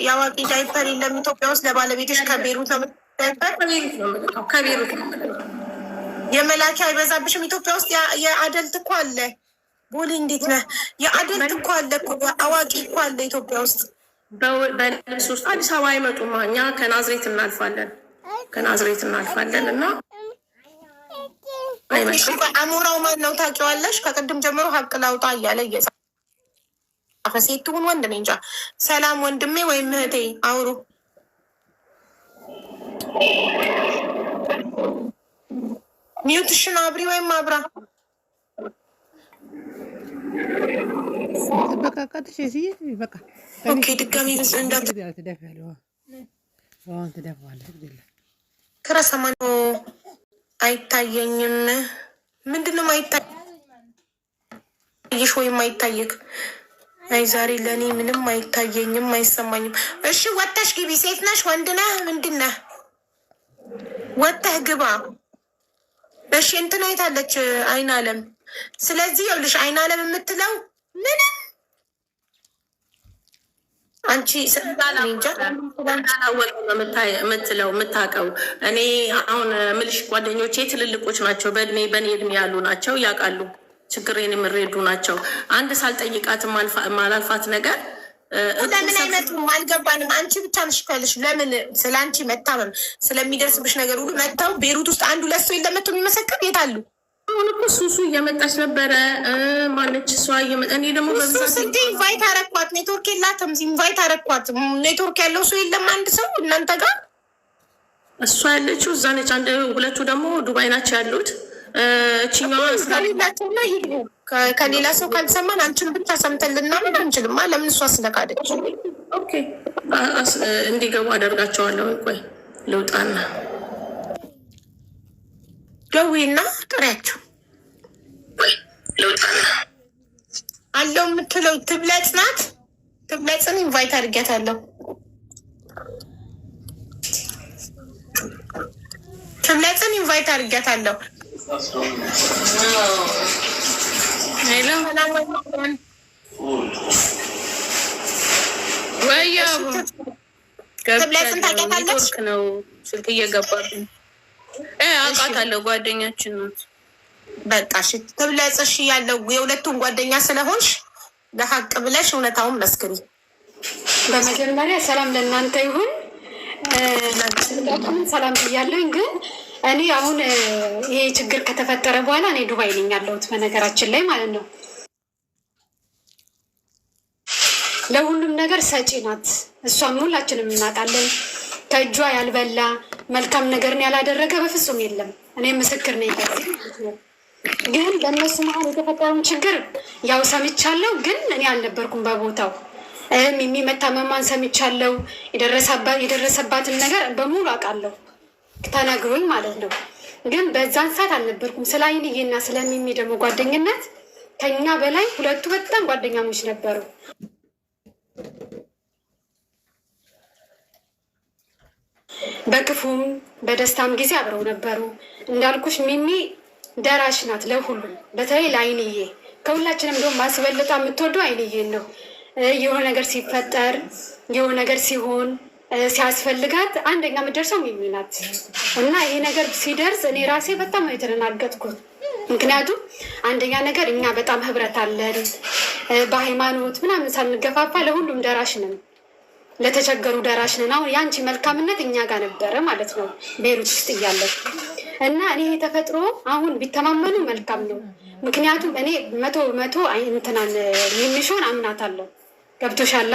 S2: ያዋቂ ዳይፐር የለም ኢትዮጵያ ውስጥ ለባለቤትሽ ከቤሩት ነው ከቤሩት ነው የመላኪያ አይበዛብሽም። ኢትዮጵያ ውስጥ የአደልት እኮ አለ። ቦሌ እንዴት ነህ? የአደልት እኮ አለ እኮ አዋቂ እኮ አለ ኢትዮጵያ ውስጥ።
S3: በልብስ ውስጥ አዲስ አበባ አይመጡም። እኛ ከናዝሬት እናልፋለን እና
S2: አሞራው ማን ነው ታውቂዋለሽ? ከቅድም ጀምሮ ሀቅ ላውጣ እያለ እየጻፈ ሴት ትሁን ወንድ ነኝ እንጃ። ሰላም ወንድሜ ወይም እህቴ አውሩ። ሚዩትሽን አብሪ ወይም አብራ። ኦኬ ድጋሚ ከረሰማ አይታየኝም። ምንድነው አይታይ? ይሽ ወይም አይታየክ? አይ ዛሬ ለእኔ ምንም አይታየኝም አይሰማኝም። እሺ ወጥተሽ ግቢ። ሴት ነሽ ወንድ ነህ ምንድን ነህ? ወጥተህ ግባ። እሺ እንትን አይታለች አይን አለም። ስለዚህ ይኸውልሽ አይን አለም የምትለው ምንም አንቺ
S3: የምትለው የምታውቀው እኔ አሁን ምልሽ ጓደኞቼ ትልልቆች ናቸው፣ በእድሜ በእኔ እድሜ ያሉ ናቸው፣ ያውቃሉ ችግሬን የምሬዱ ናቸው። አንድ ሳልጠይቃት ማላልፋት ነገር
S2: ለምን አይመጡም? አልገባንም። አንቺ ብቻ ነሽ ያለሽ። ለምን ስለ አንቺ መታመም ስለሚደርስብሽ ነገር ሁሉ መጥተው ቤሩት ውስጥ አንዱ ለሱ የለመጡ የሚመሰክር የት አሉ?
S3: አሁን እኮ ሱሱ እየመጣች ነበረ። ማነች እሷ? እኔ ደግሞ
S2: ስንት ኢንቫይት አረኳት። ኔትወርክ የላትም። ኢንቫይት አረኳት። ኔትወርክ ያለው ሰው የለም። አንድ ሰው እናንተ ጋር
S3: እሷ ያለችው እዛ ነች። አንድ ሁለቱ ደግሞ ዱባይ ናቸው ያሉት። እችኛዋ
S2: ላቸውና ይሄዱ ከሌላ ሰው ካልሰማን አንቺን ብቻ ሰምተን ልናምን አንችልማ። ለምን እሷ ስለካደች
S3: ኦኬ እንዲገቡ አደርጋቸዋለሁ። ቆይ ልውጣና
S2: ደዊና ጥሪያቸው አለው የምትለው ትብለጽ ናት። ትብለጽን ኢንቫይት አድርጊያታለሁ። ትብለጽን ኢንቫይት አድርጊያታለሁ።
S1: ሄሎ ወያ
S2: ትብለጽን ታውቂያታለች?
S1: ነው ስልክ እየገባብኝ አውቃታለሁ። ጓደኛችን ናት።
S2: በቃ እሺ ትብለጽ። እሺ ያለው የሁለቱም ጓደኛ ስለሆንሽ ለሀቅ ብለሽ እውነታውን መስክሪ።
S5: በመጀመሪያ ሰላም ለእናንተ ይሁን። ሰላም ብያለሁኝ። ግን እኔ አሁን ይሄ ችግር ከተፈጠረ በኋላ እኔ ዱባይ ነኝ ያለሁት በነገራችን ላይ ማለት ነው። ለሁሉም ነገር ሰጪ ናት። እሷም ሁላችንም እናውቃለን። ከእጇ ያልበላ መልካም ነገርን ያላደረገ በፍጹም የለም። እኔ ምስክር ነኝ። ግን በእነሱ መሀል የተፈጠረውን ችግር ያው ሰምቻለሁ፣ ግን እኔ አልነበርኩም በቦታው። የሚመታመሟን ሰምቻለሁ። የደረሰባትን ነገር በሙሉ አውቃለሁ፣ ተነግሮኝ ማለት ነው። ግን በዛን ሰዓት አልነበርኩም። ስለ አይንዬና ስለሚሚ ደግሞ ጓደኝነት ከኛ በላይ ሁለቱ በጣም ጓደኛሞች ነበሩ። በክፉም በደስታም ጊዜ አብረው ነበሩ። እንዳልኩሽ ሚሚ ደራሽ ናት ለሁሉም፣ በተለይ ለአይንዬ። ከሁላችንም ደግሞ ማስበልጣ የምትወደው አይንዬን ነው። የሆነ ነገር ሲፈጠር የሆነ ነገር ሲሆን ሲያስፈልጋት አንደኛ የምትደርሰው ሚሚ ናት። እና ይሄ ነገር ሲደርስ እኔ ራሴ በጣም ነው የተደናገጥኩት። ምክንያቱም አንደኛ ነገር እኛ በጣም ህብረት አለን፣ በሃይማኖት ምናምን ሳንገፋፋ ለሁሉም ደራሽ ነን፣ ለተቸገሩ ደራሽ ነን። አሁን የአንቺ መልካምነት እኛ ጋር ነበረ ማለት ነው ቤሩት ውስጥ እያለን እና እኔ ተፈጥሮ አሁን ቢተማመኑ መልካም ነው። ምክንያቱም እኔ መቶ እንትናን የሚሾን አምናታለሁ። ገብቶሻላ?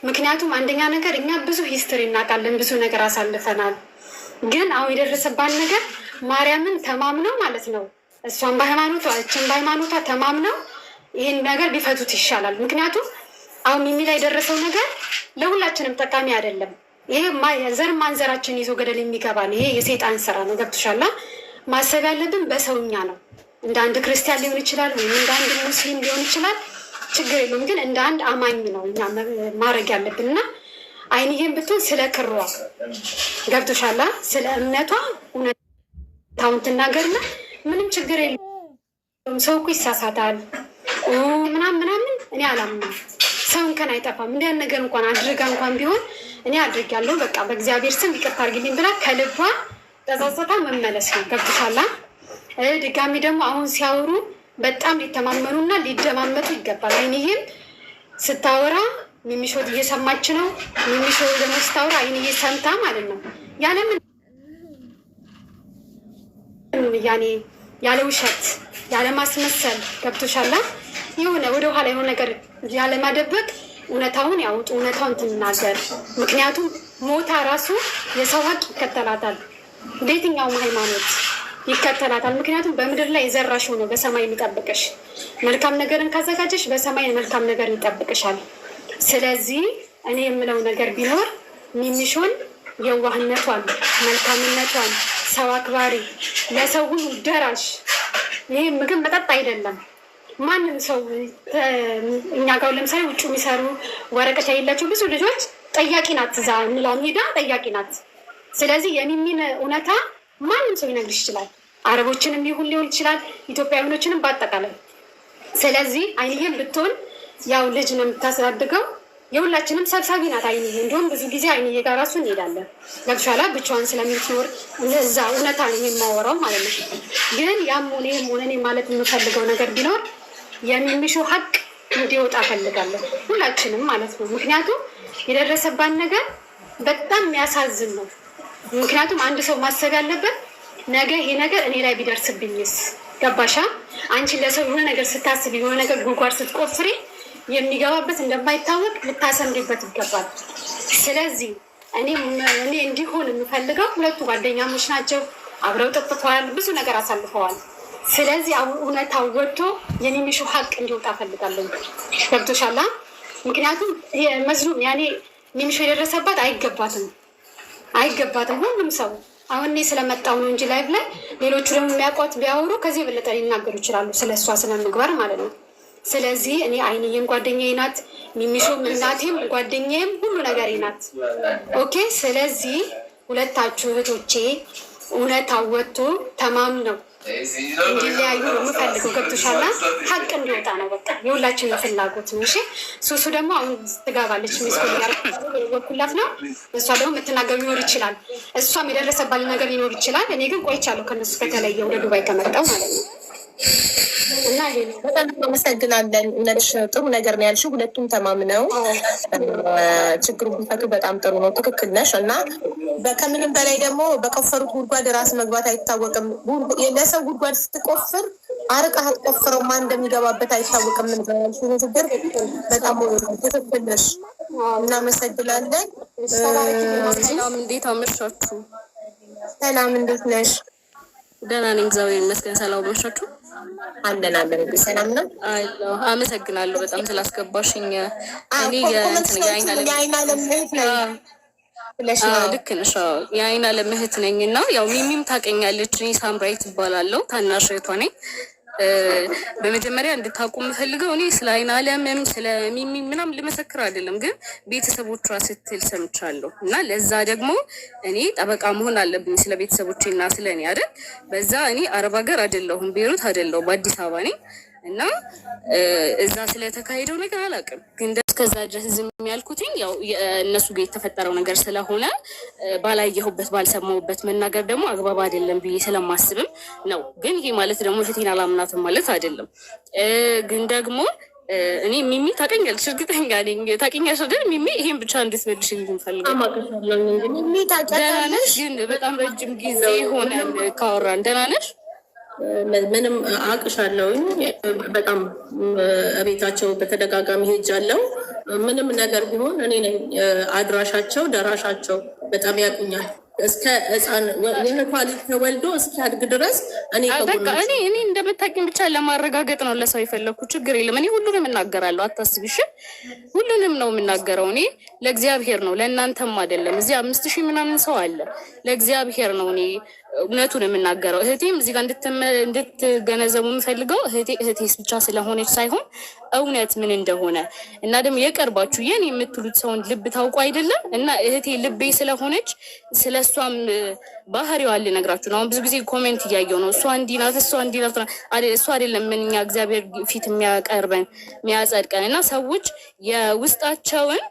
S5: ምክንያቱም አንደኛ ነገር እኛ ብዙ ሂስትሪ እናውቃለን፣ ብዙ ነገር አሳልፈናል። ግን አሁን የደረሰባት ነገር ማርያምን ተማምነው ማለት ነው እሷን በሃይማኖቷ እችን በሃይማኖቷ ተማምነው ይህን ነገር ቢፈቱት ይሻላል። ምክንያቱም አሁን ሚሚ ላይ የደረሰው ነገር ለሁላችንም ጠቃሚ አይደለም። ይሄ ዘር ማንዘራችን ይዞ ገደል የሚገባን ይሄ የሴጣን ስራ ነው። ገብቶሻላ? ማሰብ ያለብን በሰውኛ ነው። እንደ አንድ ክርስቲያን ሊሆን ይችላል፣ ወይም እንደ አንድ ሙስሊም ሊሆን ይችላል፣ ችግር የለውም። ግን እንደ አንድ አማኝ ነው እኛ ማድረግ ያለብን እና አይንዬን ብትሆን ስለ ክሯ ገብቶሻላ? ስለ እምነቷ እውነታውን ትናገርና ምንም ችግር የለውም። ሰው እኮ ይሳሳታል ምናምን እኔ አላምንም። ሰው እንከን አይጠፋም። እንዲያን ነገር እንኳን አድርጋ እንኳን ቢሆን እኔ አድርጊያለሁ በቃ በእግዚአብሔር ስም ይቅርታ አድርጊልኝ ብላ ከልቧ ተጸጽታ መመለስ ነው። ገብቶሻላ? ድጋሚ ደግሞ አሁን ሲያወሩ በጣም ሊተማመኑና ሊደማመጡ ይገባል። አይንዬም ስታወራ ሚሚሾት እየሰማች ነው። ሚሚሾት ደግሞ ስታወራ አይንዬ ሰምታ ማለት ነው ያለምን ያኔ ያለ ውሸት ያለ ማስመሰል ገብቶሻላ? የሆነ ወደ ኋላ የሆነ ነገር ያለ ማደበቅ እውነታውን ያውጡ፣ እውነታውን ትናገር። ምክንያቱም ሞታ ራሱ የሰው ሀቅ ይከተላታል፣ በየትኛውም ሃይማኖት ይከተላታል። ምክንያቱም በምድር ላይ የዘራሽው ነው በሰማይ የሚጠብቅሽ። መልካም ነገርን ካዘጋጀሽ በሰማይ መልካም ነገር ይጠብቅሻል። ስለዚህ እኔ የምለው ነገር ቢኖር ሚሚሾን የዋህነቷን፣ መልካምነቷን፣ ሰው አክባሪ፣ ለሰው ሁሉ ደራሽ። ይሄ ምግብ መጠጥ አይደለም። ማንም ሰው እኛ ጋር ለምሳሌ ውጭ የሚሰሩ ወረቀት የሌላቸው ብዙ ልጆች ጠያቂ ናት፣ እዛ እንላም ሄዳ ጠያቂ ናት። ስለዚህ የሚሚን እውነታ ማንም ሰው ይነግርሽ ይችላል። አረቦችንም ይሁን ሊሆን ይችላል፣ ኢትዮጵያውያኖችንም በአጠቃላይ። ስለዚህ አይንዬም ብትሆን ያው ልጅ ነው የምታስተዳድገው፣ የሁላችንም ሰብሳቢ ናት አይንዬ። እንዲሁም ብዙ ጊዜ አይንዬ ጋር ራሱ እንሄዳለን። ገብሻላ ብቻዋን ስለምትኖር እዛ እውነታ ነው የማወራው ማለት ነው። ግን ያም ሆነ እኔ ማለት የምፈልገው ነገር ቢኖር የሚሚሹ ሀቅ እንዲወጣ ፈልጋለሁ፣ ሁላችንም ማለት ነው። ምክንያቱም የደረሰባት ነገር በጣም የሚያሳዝን ነው። ምክንያቱም አንድ ሰው ማሰብ ያለበት ነገ ይሄ ነገር እኔ ላይ ቢደርስብኝስ? ገባሻ? አንቺ ለሰው የሆነ ነገር ስታስብ የሆነ ነገር ጉድጓድ ስትቆፍሪ የሚገባበት እንደማይታወቅ ልታሰምሪበት ይገባል። ስለዚህ እኔ እንዲሆን የምፈልገው ሁለቱ ጓደኛሞች ናቸው፣ አብረው ጠጥተዋል፣ ብዙ ነገር አሳልፈዋል። ስለዚህ እውነታው ወጥቶ የሚሚሹ ሀቅ እንዲወጣ ፈልጋለሁ። ገብቶሻላ? ምክንያቱም መዝሉም ያኔ ሚሚሹ የደረሰባት አይገባትም ሁሉም ሰው። አሁን እኔ ስለመጣው ነው እንጂ ላይቭ ላይ ሌሎቹ ደግሞ የሚያውቋት ቢያወሩ ከዚህ የበለጠ ሊናገሩ ይችላሉ፣ ስለ እሷ ስነ ምግባር ማለት ነው። ስለዚህ እኔ አይንዬም ጓደኛዬ ናት፣ ሚሚሹም እናቴም ጓደኛዬም ሁሉ ነገሬ ናት። ኦኬ። ስለዚህ ሁለታችሁ እህቶቼ እውነታው ወጥቶ ተማምነው እንዲለያዩ ነው የምፈልገው። ገብቶሻላ? ሀቅ እንዲወጣ ነው በቃ የሁላችንም ፍላጎት ነው። እሺ ሱሱ ደግሞ አሁን ትገባለች፣ ሚስኮል ያወኩላት ነው። እሷ ደግሞ የምትናገር ሊኖር ይችላል፣ እሷም የደረሰባት ነገር ሊኖር ይችላል። እኔ ግን ቆይቻለሁ ከነሱ ከተለየ ወደ ዱባይ ከመጣሁ ማለት ነው። እና
S2: በጣም አመሰግናለን። እውነትሽ ጥሩ ነገር ነው ያልሽው። ሁለቱም ተማምነው ችግሩን ቢፈቱ በጣም ጥሩ ነው። ትክክል ነሽ። እና ከምንም በላይ ደግሞ በቆፈሩት ጉድጓድ ራስ መግባት አይታወቅም። ለሰው ጉድጓድ ስትቆፍር አርቀህ አትቆፍረው፣ ማን እንደሚገባበት አይታወቅም። ምን ያልሽው ንግግር በጣም ትክክል ነሽ። እናመሰግናለን።
S6: ሰላም፣ እንዴት አመሻችሁ?
S2: ሰላም፣ እንዴት ነሽ?
S6: ደህና ነኝ፣ እግዚአብሔር ይመስገን። ሰላም አመሻችሁ?
S2: አለን። ሰላም ነው።
S6: አመሰግናለሁ በጣም ስላስገባሽኝ። እኔ
S2: የአይን አለም እህት ነኝ።
S6: ልክ ነሽ። የአይን አለም እህት ነኝ እና ያው ሚሚም ታውቀኛለች። እኔ ሳምራዊት እባላለሁ፣ ታናሽ እህቷ ነኝ። በመጀመሪያ እንድታውቁ የምፈልገው እኔ ስለ አይን አለምም ስለ ሚሚ ምናምን ልመሰክር አይደለም፣ ግን ቤተሰቦቿ ስትል ሰምቻለሁ እና ለዛ ደግሞ እኔ ጠበቃ መሆን አለብኝ ስለ ቤተሰቦቼ እና ስለ እኔ አይደል። በዛ እኔ አረብ ሀገር አይደለሁም፣ ቤሩት አይደለሁም፣ በአዲስ አበባ ነኝ እና እዛ ስለተካሄደው ነገር አላውቅም። ግን እስከዛ ድረስ ዝም ያልኩትኝ ያው እነሱ ጋር የተፈጠረው ነገር ስለሆነ ባላየሁበት ባልሰማሁበት መናገር ደግሞ አግባብ አይደለም ብዬ ስለማስብም ነው። ግን ይሄ ማለት ደግሞ እህቴን አላምናትም ማለት አይደለም። ግን ደግሞ እኔ ሚሚ ታውቀኛለች፣ እርግጠኛ ነኝ ታውቀኛለች አይደል? ሚሚ ይሄን ብቻ እንድትመልሽ እንፈልጋለን። ደህና ነሽ? ግን በጣም ረጅም ጊዜ ሆነ ካወራን። ደህና ነሽ?
S3: ምንም አቅሻለሁኝ። በጣም ቤታቸው በተደጋጋሚ ሄጃለሁ። ምንም ነገር ቢሆን እኔ ነኝ አድራሻቸው፣ ደራሻቸው። በጣም ያውቁኛል። እስከ ህፃን የእህቷ ልጅ ተወልዶ እስኪያድግ ድረስ እኔ
S6: እንደምታውቂኝ ብቻ ለማረጋገጥ ነው ለሰው የፈለግኩ። ችግር የለም። እኔ ሁሉንም እናገራለሁ፣ አታስቢሽ። ሁሉንም ነው የምናገረው። እኔ ለእግዚአብሔር ነው፣ ለእናንተም አይደለም። እዚህ 5000 ምናምን ሰው አለ። ለእግዚአብሔር ነው እኔ እውነቱን የምናገረው። እህቴም እዚህ ጋር እንድትገነዘቡ የምፈልገው እህቴስ ብቻ ስለሆነች ሳይሆን እውነት ምን እንደሆነ እና ደግሞ የቀርባችሁ የኔ የምትሉት ሰውን ልብ ታውቁ አይደለም። እና እህቴ ልቤ ስለሆነች ስለ እሷም ባህሪዋ ልነግራችሁ ነው። አሁን ብዙ ጊዜ ኮሜንት እያየው ነው፣ እሷ እንዲህ ናት፣ እሷ እንዲህ ናት። እሷ አይደለም ምን እኛ እግዚአብሔር ፊት የሚያቀርበን የሚያጸድቀን። እና ሰዎች የውስጣቸውን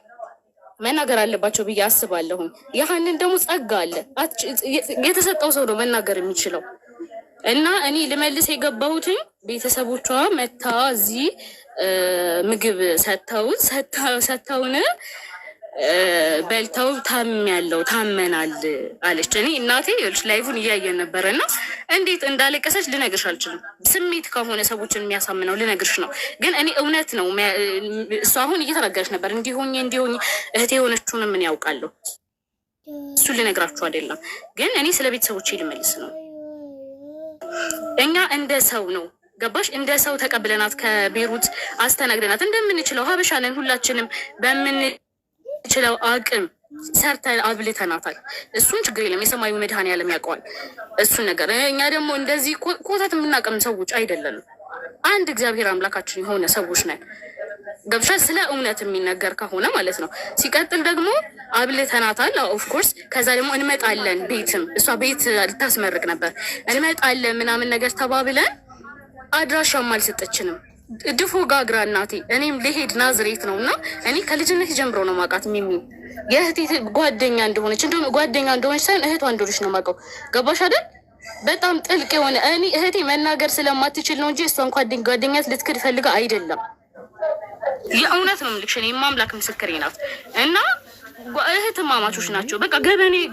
S6: መናገር አለባቸው ብዬ አስባለሁኝ። ያህንን ደግሞ ጸጋ አለ፣ የተሰጠው ሰው ነው መናገር የሚችለው። እና እኔ ልመልስ የገባሁትኝ ቤተሰቦቿ መታ እዚህ ምግብ ሰጥተውን በልተው ታመናል አለች። እኔ እናቴ ላይፉን እያየን ነበረ እና እንዴት እንዳለቀሰች ልነግርሽ አልችልም። ስሜት ከሆነ ሰዎችን የሚያሳምነው ልነግርሽ ነው። ግን እኔ እውነት ነው። እሷ አሁን እየተናገረች ነበር እንዲሆኝ እህቴ የሆነችውን ምን ያውቃለሁ። እሱ ልነግራችሁ አይደለም። ግን እኔ ስለ ቤተሰቦቼ ልመልስ ነው። እኛ እንደ ሰው ነው ገባሽ? እንደ ሰው ተቀብለናት ከቤሩት አስተናግደናት እንደምንችለው ሀበሻ ነን ሁላችንም በምንችለው አቅም ሰርተን አብልተናታል። እሱን ችግር የለም፣ የሰማዩ መድኃኔዓለም ያውቀዋል እሱን ነገር። እኛ ደግሞ እንደዚህ ኮተት የምናቀም ሰዎች አይደለንም። አንድ እግዚአብሔር አምላካችን የሆነ ሰዎች ነን። ገብሻል? ስለ እውነት የሚነገር ከሆነ ማለት ነው። ሲቀጥል ደግሞ አብልተናታል ኦፍኮርስ። ከዛ ደግሞ እንመጣለን፣ ቤትም እሷ ቤት ልታስመርቅ ነበር፣ እንመጣለን ምናምን ነገር ተባብለን አድራሻም አልሰጠችንም። ድፎ ጋግራ እናቴ። እኔም ልሄድ ናዝሬት ነው እና እኔ ከልጅነት ጀምሮ ነው ማውቃት ሚሚ የእህቴ ጓደኛ እንደሆነች እንደውም ጓደኛ እንደሆነች ሳይሆን እህቷ እንደሆነች ነው ማውቀው። ገባሽ አይደል? በጣም ጥልቅ የሆነ እኔ እህቴ መናገር ስለማትችል ነው እንጂ እሷን ጓደኛት ልትክድ ፈልጋ አይደለም። የእውነት ነው የምልሽ። እኔ ማምላክ ምስክሬ ናት። እና እህትማማቾች ናቸው። በቃ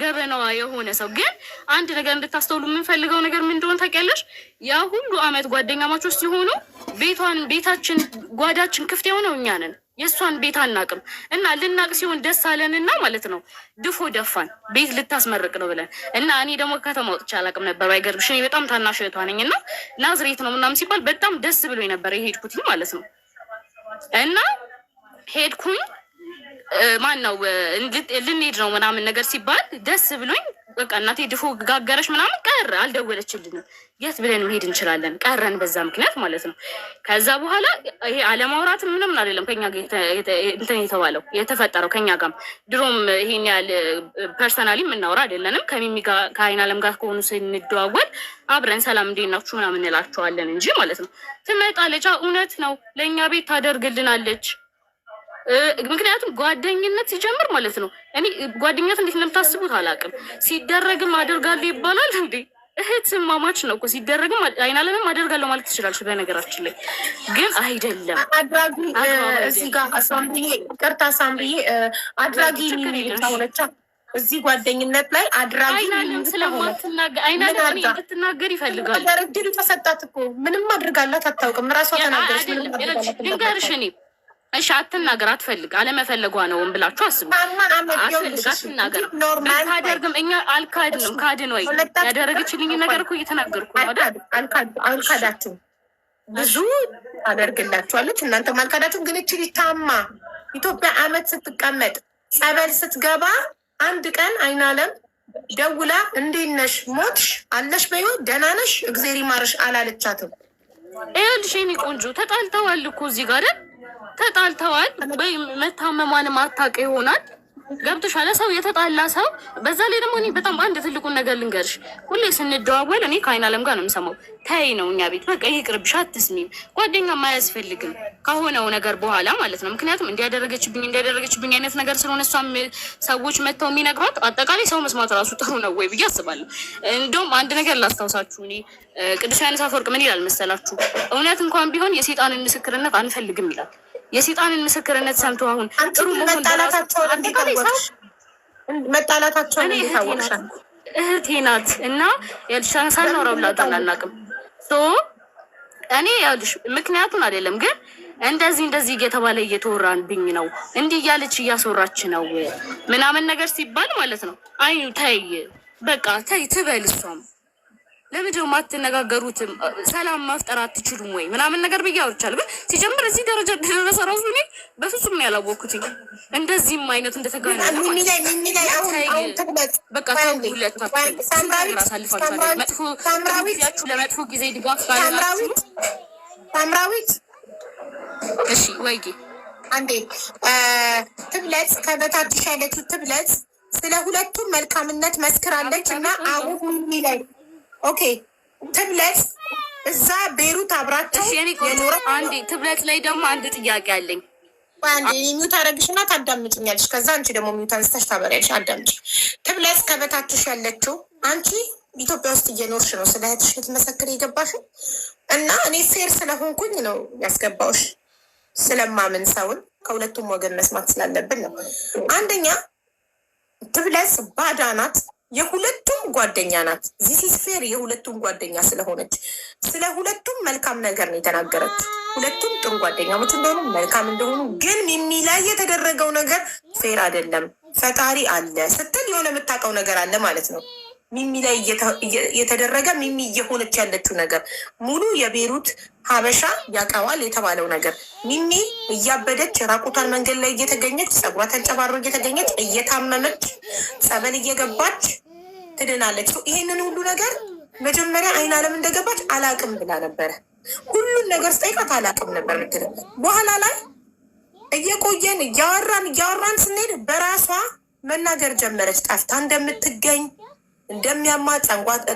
S6: ገበናዋ የሆነ ሰው ግን አንድ ነገር እንድታስተውሉ የምንፈልገው ነገር ምን እንደሆነ ታውቂያለሽ? ያ ሁሉ አመት ጓደኛ ማቾች ሲሆኑ ቤታችን ጓዳችን ክፍት የሆነው እኛ ነን። የእሷን ቤት አናቅም እና ልናቅ ሲሆን ደስ አለንና ማለት ነው ድፎ ደፋን ቤት ልታስመርቅ ነው ብለን እና እኔ ደግሞ ከተማ ወጥቼ አላቅም ነበር። አይገርምሽ? እኔ በጣም ታናሽ እህቷ ነኝ እና ናዝሬት ነው ምናምን ሲባል በጣም ደስ ብሎኝ ነበር የሄድኩት ማለት ነው። እና ሄድኩኝ ማን ነው ልንሄድ ነው ምናምን ነገር ሲባል ደስ ብሎኝ በቃ እናቴ ድፎ ጋገረች ምናምን ቀረ። አልደወለችልንም። የት ብለን መሄድ እንችላለን? ቀረን በዛ ምክንያት ማለት ነው። ከዛ በኋላ ይሄ አለማውራት ምንም አይደለም ከኛ ጋር እንትን የተባለው የተፈጠረው ከኛ ጋርም ድሮም ይሄን ያህል ፐርሰናሊ የምናወራ አይደለንም። ከሚሚ ጋር ከአይናለም ጋር ከሆኑ ስንደዋወል አብረን ሰላም እንዴት ናችሁ ምናምን እንላቸዋለን እንጂ ማለት ነው። ትመጣለች፣ እውነት ነው ለእኛ ቤት ታደርግልናለች። ምክንያቱም ጓደኝነት ሲጀምር ማለት ነው። እኔ ጓደኝነት እንዴት እንደምታስቡት አላውቅም። ሲደረግም አደርጋለሁ ይባላል እንዴ? እህት ማማች ነው እኮ ሲደረግም አይናለንም አደርጋለሁ ማለት ትችላለች። በነገራችን ላይ ግን አይደለም
S2: አድራጊ እዚህ ጋር አሳምብዬ ቅርታ አሳምብዬ አድራጊ የሚሆነቻ እዚህ ጓደኝነት ላይ አድራጊ
S6: አይናለም ስለማትናገር አይናለም እኔ እንድትናገር ይፈልጋሉ።
S2: ድል ተሰጣት እኮ ምንም አድርጋላት አታውቅም። ራሷ ተናገረች።
S6: ልንገርሽ እኔ እሺ አትናገር አትፈልግ አለመፈለጓ ነው ብላችሁ አስቡ። አትፈልግ አትናገር አታደርግም። እኛ አልካድንም። ካድን ወይ ያደረገችልኝ ነገር እኮ እየተናገርኩ ነው አይደል?
S2: አልካዳችሁም። ብዙ ታደርግላችኋለች። እናንተም አልካዳችሁም። ግን እቺ ታማ ኢትዮጵያ አመት ስትቀመጥ ጸበል ስትገባ አንድ ቀን አይናለም ደውላ እንዴት ነሽ? ሞትሽ? አለሽ? በይወት ደህና ነሽ? እግዜር ይማርሽ አላለቻትም።
S6: ይኸውልሽ የእኔ ቆንጆ ተጣልተዋል እኮ እዚህ ጋር ተጣልተዋል። ወይ መታመሟንም አታውቅ ይሆናል። ገብቶሻል? ሰው የተጣላ ሰው በዛ ላይ ደግሞ እኔ በጣም አንድ ትልቁን ነገር ልንገርሽ። ሁሌ ስንደዋወል እኔ ከአይናለም ጋር ነው የምሰማው። ተይ ነው እኛ ቤት በቃ ይሄ ቅርብሽ፣ አትስሚም። ጓደኛም አያስፈልግም ከሆነው ነገር በኋላ ማለት ነው። ምክንያቱም እንዲያደረገችብኝ አይነት ነገር ስለሆነ እሷም ሰዎች መጥተው የሚነግሯት አጠቃላይ ሰው መስማት ራሱ ጥሩ ነው ወይ ብዬ አስባለሁ። እንደውም አንድ ነገር ላስታውሳችሁ። እኔ ቅዱስ ዮሐንስ አፈወርቅ ምን ይላል መሰላችሁ? እውነት እንኳን ቢሆን የሴጣንን ምስክርነት አንፈልግም ይላል። የሴጣንን ምስክርነት ሰምቶ አሁን ጥሩ
S2: መጣላታቸውን
S6: እህቴ ናት እና ያልሻን ሳናወራው ብላታን አናውቅም። እኔ ያልሽ ምክንያቱን አይደለም ግን እንደዚህ እየተባለ እየተወራንብኝ ነው እንዲህ እያለች እያስወራች ነው ምናምን ነገር ሲባል ማለት ነው። አይ ተይ በቃ ተይ ትበል እሷም ለምንድነው የማትነጋገሩትም? ሰላም መፍጠር አትችሉም ወይ ምናምን ነገር ብዬ አውርቻለሁ። ግን ሲጀምር እዚህ ደረጃ ደረሰ ራሱ እኔ በፍጹም ነው ያላወቅኩትኝ። እንደዚህም አይነት እንደተጋነ በቃ ሁለታችሁ ለመጥፎ ጊዜ ድጋፍ
S2: ሳምራዊት
S6: እሺ ወይ
S2: አንዴ ትብለጽ ከበታች ያለችው ትብለጽ ስለ ሁለቱም መልካምነት መስክራለች እና አሁን ሚላይ ኦኬ ትብለጽ እዛ ቤሩት አብራቸው የኖረ
S6: አንዴ ትብለጽ ላይ ደግሞ አንድ ጥያቄ አለኝ።
S2: አንዴ ሚውት አደረግሽና ታዳምጭኛለሽ። ከዛ አንቺ ደግሞ ሚውት አንስተሽ ታበሪያለሽ። አዳምጭ። ትብለጽ ከበታችሽ ያለችው አንቺ ኢትዮጵያ ውስጥ እየኖርሽ ነው ስለ እህትሽ ልትመሰክር የገባሽው እና እኔ ፌር ስለሆንኩኝ ነው ያስገባውሽ። ስለማምን ሰውን ከሁለቱም ወገን መስማት ስላለብን ነው። አንደኛ ትብለጽ ባዳ ናት። የሁለቱም ጓደኛ ናት። ዚስ ፌር የሁለቱም ጓደኛ ስለሆነች ስለ ሁለቱም መልካም ነገር ነው የተናገረች። ሁለቱም ጥሩ ጓደኛሞች እንደሆኑ መልካም እንደሆኑ ግን ሚሚ ላይ የተደረገው ነገር ፌር አይደለም። ፈጣሪ አለ ስትል የሆነ የምታውቀው ነገር አለ ማለት ነው። ሚሚ ላይ የተደረገ ሚሚ እየሆነች ያለችው ነገር ሙሉ የቤሩት ሀበሻ ያውቀዋል የተባለው ነገር ሚሚ እያበደች ራቁቷን መንገድ ላይ እየተገኘች ጸጉሯ ተንጨባሮ እየተገኘች እየታመመች ጸበል እየገባች ትድናለች። ይሄንን ሁሉ ነገር መጀመሪያ አይናለም እንደገባች አላቅም ብላ ነበረ። ሁሉን ነገር ስጠይቃት አላውቅም ነበር ምትል። በኋላ ላይ እየቆየን እያወራን ስንሄድ በራሷ መናገር ጀመረች። ጠፍታ እንደምትገኝ እንደሚያማ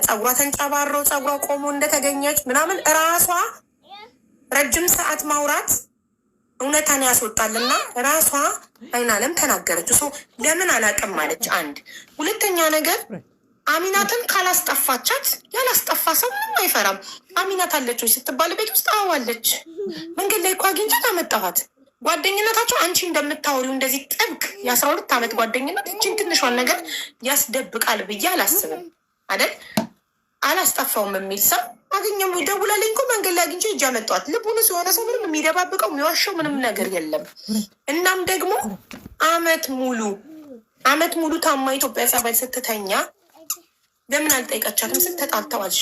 S2: ጸጉሯ ተንጨባሮ ጸጉሯ ቆሞ እንደተገኘች ምናምን ራሷ ረጅም ሰዓት ማውራት እውነታን ያስወጣልና ራሷ አይናለም ተናገረችው። ሰው ለምን አላውቅም ማለች። አንድ ሁለተኛ ነገር አሚናትን ካላስጠፋቻት ያላስጠፋ ሰው ምንም አይፈራም። አሚናት አለች ወይ ስትባል ቤት ውስጥ አዋለች። መንገድ ላይ እኮ አግኝቻት አመጣኋት። ጓደኝነታቸው አንቺ እንደምታወሪው እንደዚህ ጥብቅ የ12 ዓመት ጓደኝነት እችን ትንሿን ነገር ያስደብቃል ብዬ አላስብም አይደል? አላስጠፋውም የሚል ሰው አገኘም ደውላለኝ እኮ መንገድ ላይ አግኝቼ እጅ አመጣኋት። ልቡን የሆነ ሰው ምንም የሚደባብቀው የሚዋሸው ምንም ነገር የለም። እናም ደግሞ አመት ሙሉ ታማ ኢትዮጵያ ጸበል ስትተኛ ለምን አልጠይቀቻትም? ስትተጣልተዋልሽ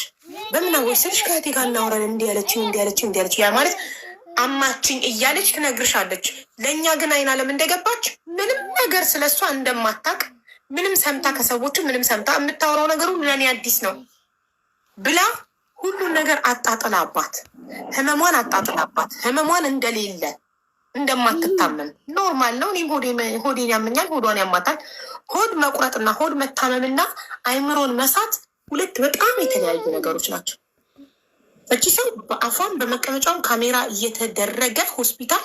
S2: በምን አወሽ ስልሽ ከእህቴ ጋር እናወራለን እንዲያለች ያ ማለት አማችኝ እያለች ትነግርሻለች። ለእኛ ግን አይናለም እንደገባች ምንም ነገር ስለሷ እንደማታቅ ምንም ሰምታ ከሰዎቹ ምንም ሰምታ የምታወራው ነገሩ ለእኔ አዲስ ነው ብላ ሁሉን ነገር አጣጥላባት፣ ህመሟን እንደሌለ እንደማትታመም ኖርማል ነው። እኔም ሆዴን ያመኛል፣ ሆዷን ያማታል። ሆድ መቁረጥና ሆድ መታመምና አይምሮን መሳት ሁለት በጣም የተለያዩ ነገሮች ናቸው። እቺ ሰው በአፏን በመቀመጫውን ካሜራ እየተደረገ ሆስፒታል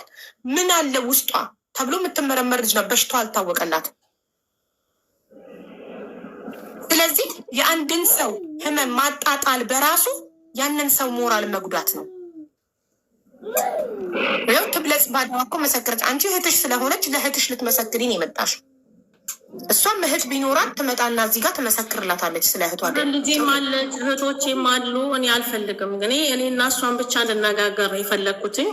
S2: ምን አለ ውስጧ ተብሎ የምትመረመር ልጅ ነው። በሽታዋ አልታወቀላት። ስለዚህ የአንድን ሰው ህመም ማጣጣል በራሱ ያንን ሰው ሞራል መጉዳት ነው። ይኸው ትብለጽ ባድዋ እኮ መሰከረች። አንቺ እህትሽ ስለሆነች ለእህትሽ ልትመሰክሪን የመጣሽ እሷም እህት ቢኖራት ትመጣና እዚህ ጋር ትመሰክርላታለች ስለ እህቷ።
S3: ልጄም አለች እህቶቼም አሉ። እኔ አልፈልግም ግን እኔ እና እሷን ብቻ እንድነጋገር የፈለግኩትኝ።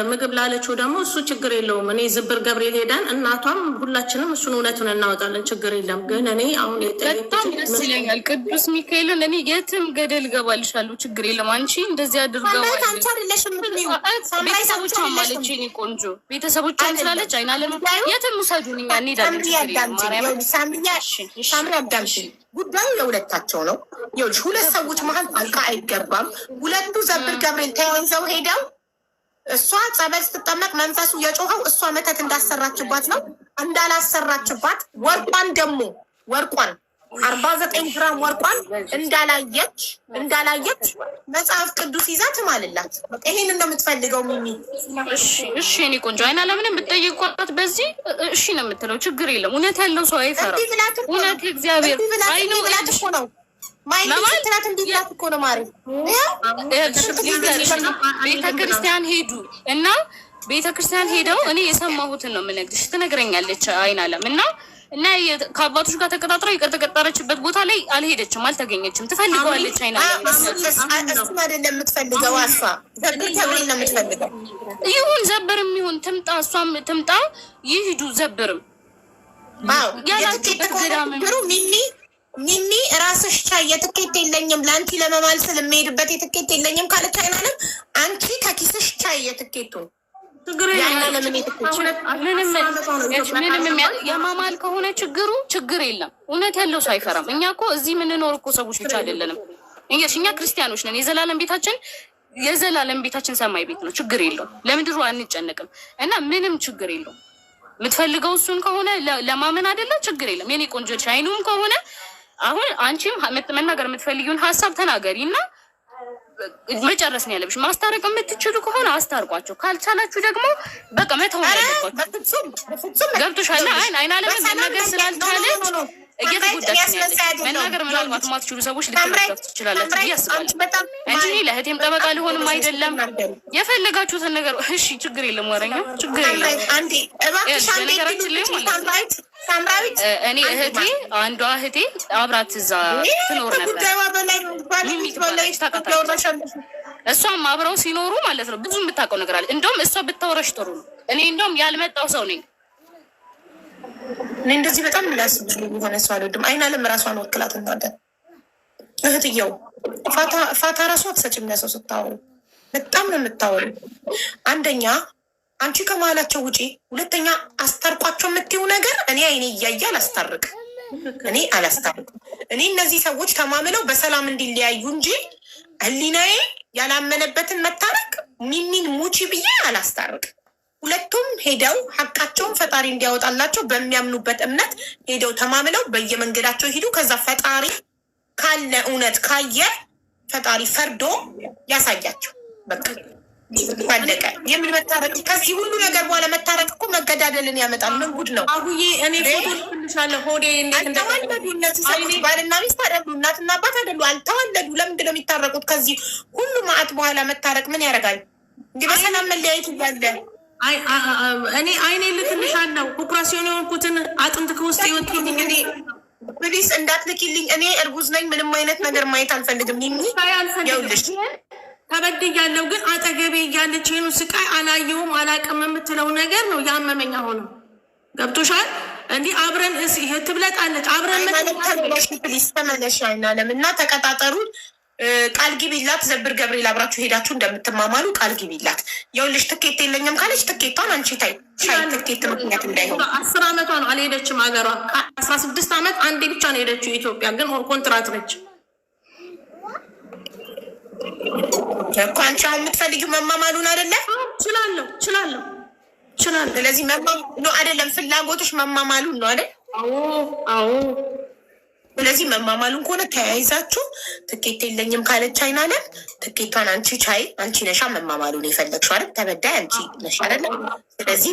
S3: ምግብ ላለችው ደግሞ እሱ ችግር የለውም። እኔ ዝብር ገብርኤል ሄዳን እናቷም ሁላችንም እሱን እውነቱን እናወጣለን፣ ችግር የለም። ግን እኔ አሁን
S6: በጣም ደስ ይለኛል። ቅዱስ ሚካኤልን እኔ የትም ገደል ገባልሻለሁ፣ ችግር የለም። አንቺ እንደዚህ አድርገዋል። ቤተሰቦቿም አለች የእኔ ቆንጆ ቤተሰቦቿም ስላለች አይናለም የትም ውሰዱን እኛ እንሄዳለን፣ ችግር የለም።
S2: ሳምሪ አዳምሽ ጉዳዩ የሁለታቸው ነው። ይኸውልሽ ሁለት ሰዎች መሀል ጣልቃ አይገባም። ሁለቱ ዘብር ገብርኤል ተያይዘው ሄደው እሷ ጸበል ስትጠመቅ መንፈሱ የጮኸው እሷ መተት እንዳሰራችባት ነው። እንዳላሰራችባት ወርቋን 49 ግራም ወርቋን እንዳላየች መጽሐፍ ቅዱስ ይዛ ትማልላት። ይሄን እንደምትፈልገው ሚሚ
S6: እሺ እኔ ቆንጆ አይና ለምንም ብትጠይቋት በዚህ እሺ ነው የምትለው፣ ችግር የለም። እውነት ያለው ሰው አይፈራም። እውነት እግዚአብሔር አይኑ
S2: ነው ማይልትራት እንዲላት እኮ ነው ማሪ።
S6: ቤተክርስቲያን ሄዱ እና ቤተክርስቲያን ሄደው እኔ የሰማሁትን ነው የምነግርሽ። ትነግረኛለች አይናለም እና ከአባቶች ጋር ተቀጣጥረው የተቀጠረችበት ቦታ ላይ አልሄደችም፣ አልተገኘችም። ትፈልገዋለች አይናለም።
S2: እሱን አይደለም የምትፈልገው፣ አሷ ዘብር ገብርኤል ነው የምትፈልገው።
S6: ይሁን ዘብርም ይሁን ትምጣ፣ እሷም ትምጣ፣ ይሂዱ ዘብርም
S2: ያላችሁበት ገዳምሩ ሚሚ ራስሽ ቻይ። የትኬት የለኝም ለአንቺ ለመማል ስል የምሄድበት የትኬት የለኝም ካለች አይናለም አንቺ ከኪስሽ ቻይ የትኬቱን
S6: የማማል ከሆነ ችግር የለም። እውነት ያለው ሰው አይፈራም። እኛ እኮ እዚህ የምንኖር እኮ ሰዎች ብቻ አይደለንም። እኛ ክርስቲያኖች ነን። የዘላለም ቤታችን ሰማይ ቤት ነው። ችግር የለውም። ለምድሩ አንጨነቅም እና ምንም ችግር የለውም። የምትፈልገው እሱን ከሆነ ለማመን አይደለ ችግር የለም። የኔ ቆንጆ አይኑም ከሆነ አሁን አንቺም መናገር የምትፈልጊውን ሀሳብ ተናገሪ እና መጨረስ ነው ያለብሽ። ማስታረቅ የምትችሉ ከሆነ አስታርቋቸው፣ ካልቻላችሁ ደግሞ በቃ መተው ያለባችሁ። ገብቶሻል? አይናለም መናገር ስላልቻለች እየተጎዳች ነው። መናገር ምናልባት ማትችሉ ሰዎች ልትረዳት ትችላላችሁ ብዬ አስባለሁ እንጂ ለእህቴም ጠበቃ ሊሆንም አይደለም። የፈለጋችሁትን ነገር እሺ፣ ችግር የለም። ወረኛ ችግር የለም። ነገራችን ላይ እኔ እህቴ አንዷ እህቴ አብራት እዛ ትኖር ነበር። እሷም አብረው ሲኖሩ ማለት ነው ብዙ የምታውቀው ነገር አለ። እንደውም እሷ ብታወራሽ ጥሩ ነው። እኔ እንደውም ያልመጣው ሰው ነኝ።
S2: እኔ እንደዚህ በጣም ላስብሉ የሆነ ሰው አልወድም። አይናለም ራሷን ወክላት እናንተ እህትየው ፋታ ራሷ አትሰጭም። ሰው ስታወሩ በጣም ነው የምታወሩ። አንደኛ አንቺ ከመሀላቸው ውጪ፣ ሁለተኛ አስታርቋቸው የምትይው ነገር እኔ አይኔ እያየ አላስታርቅም። እኔ እነዚህ ሰዎች ተማምለው በሰላም እንዲለያዩ እንጂ ህሊናዬ ያላመነበትን መታረቅ ሚሚን ሙቺ ብዬ አላስታርቅ። ሁለቱም ሄደው ሀቃቸውን ፈጣሪ እንዲያወጣላቸው በሚያምኑበት እምነት ሄደው ተማምለው በየመንገዳቸው ሂዱ። ከዛ ፈጣሪ ካለ እውነት ካየ ፈጣሪ ፈርዶ ያሳያቸው። በቃ ፈለቀ የምን መታረቅ? ከዚህ ሁሉ ነገር በኋላ መታረቅ እኮ መገዳደልን ያመጣል። ምን ጉድ ነው?
S3: አጉዬ እኔ ፎቶ ልሻለሁ። ሆዴ
S2: አልተዋለዱ። እነዚህ ሰዎች ባልና ሚስት አይደሉ፣ እናትና አባት አይደሉ፣ አልተዋለዱ። ለምንድን ነው የሚታረቁት? ከዚህ ሁሉ ማዕት በኋላ መታረቅ ምን ያደርጋል? እንዲህ በሰላም መለያየት እያለ
S3: እኔ አይኔ ልትልሻለሁ። ኦፕራሲዮን የሆንኩትን አጥንት ከውስጥ ይወጡ
S2: ፕሊስ እንዳትልኪልኝ። እኔ እርጉዝ ነኝ። ምንም አይነት ነገር ማየት አልፈልግም። ይኸውልሽ
S3: ተበድያለሁ፣ ግን አጠገቤ እያለች ይህኑ ስቃይ አላየሁም አላውቅም የምትለው ነገር ነው ያመመኝ። አሁንም ገብቶሻል? እንዲህ አብረን ትብለጣለች አብረን
S2: ፕሊስ ተመለሽ አይናለም እና ተቀጣጠሩ። ቃል ግቢላት። ዘብር ገብርኤል አብራችሁ ሄዳችሁ እንደምትማማሉ ቃል ግቢላት። ይኸውልሽ ትኬት የለኝም ካለች ትኬቷን አንቺ ታይ። ትኬት ምክንያት እንዳይሆን
S3: 10 ዓመቷ ነው አልሄደችም ሀገሯ። 16 ዓመት አንዴ ብቻ ነው ሄደችው። ኢትዮጵያ ግን ኮንትራት ነች
S2: እኮ። አንቺ አሁን የምትፈልጊው መማማሉን አይደለም?
S3: ችላለሁ።
S2: ስለዚህ መማማሉ አይደለም ፍላጎትሽ፣ መማማሉን ነው አይደል?
S3: አዎ።
S2: ስለዚህ መማማሉን ከሆነ ተያይዛችሁ ትኬት የለኝም ካለች አይናለም ትኬቷን አንቺ ቻይ። አንቺ ነሻ መማማሉን የፈለግሽው አይደል? ተበዳይ አንቺ ነሻ አይደለ? ስለዚህ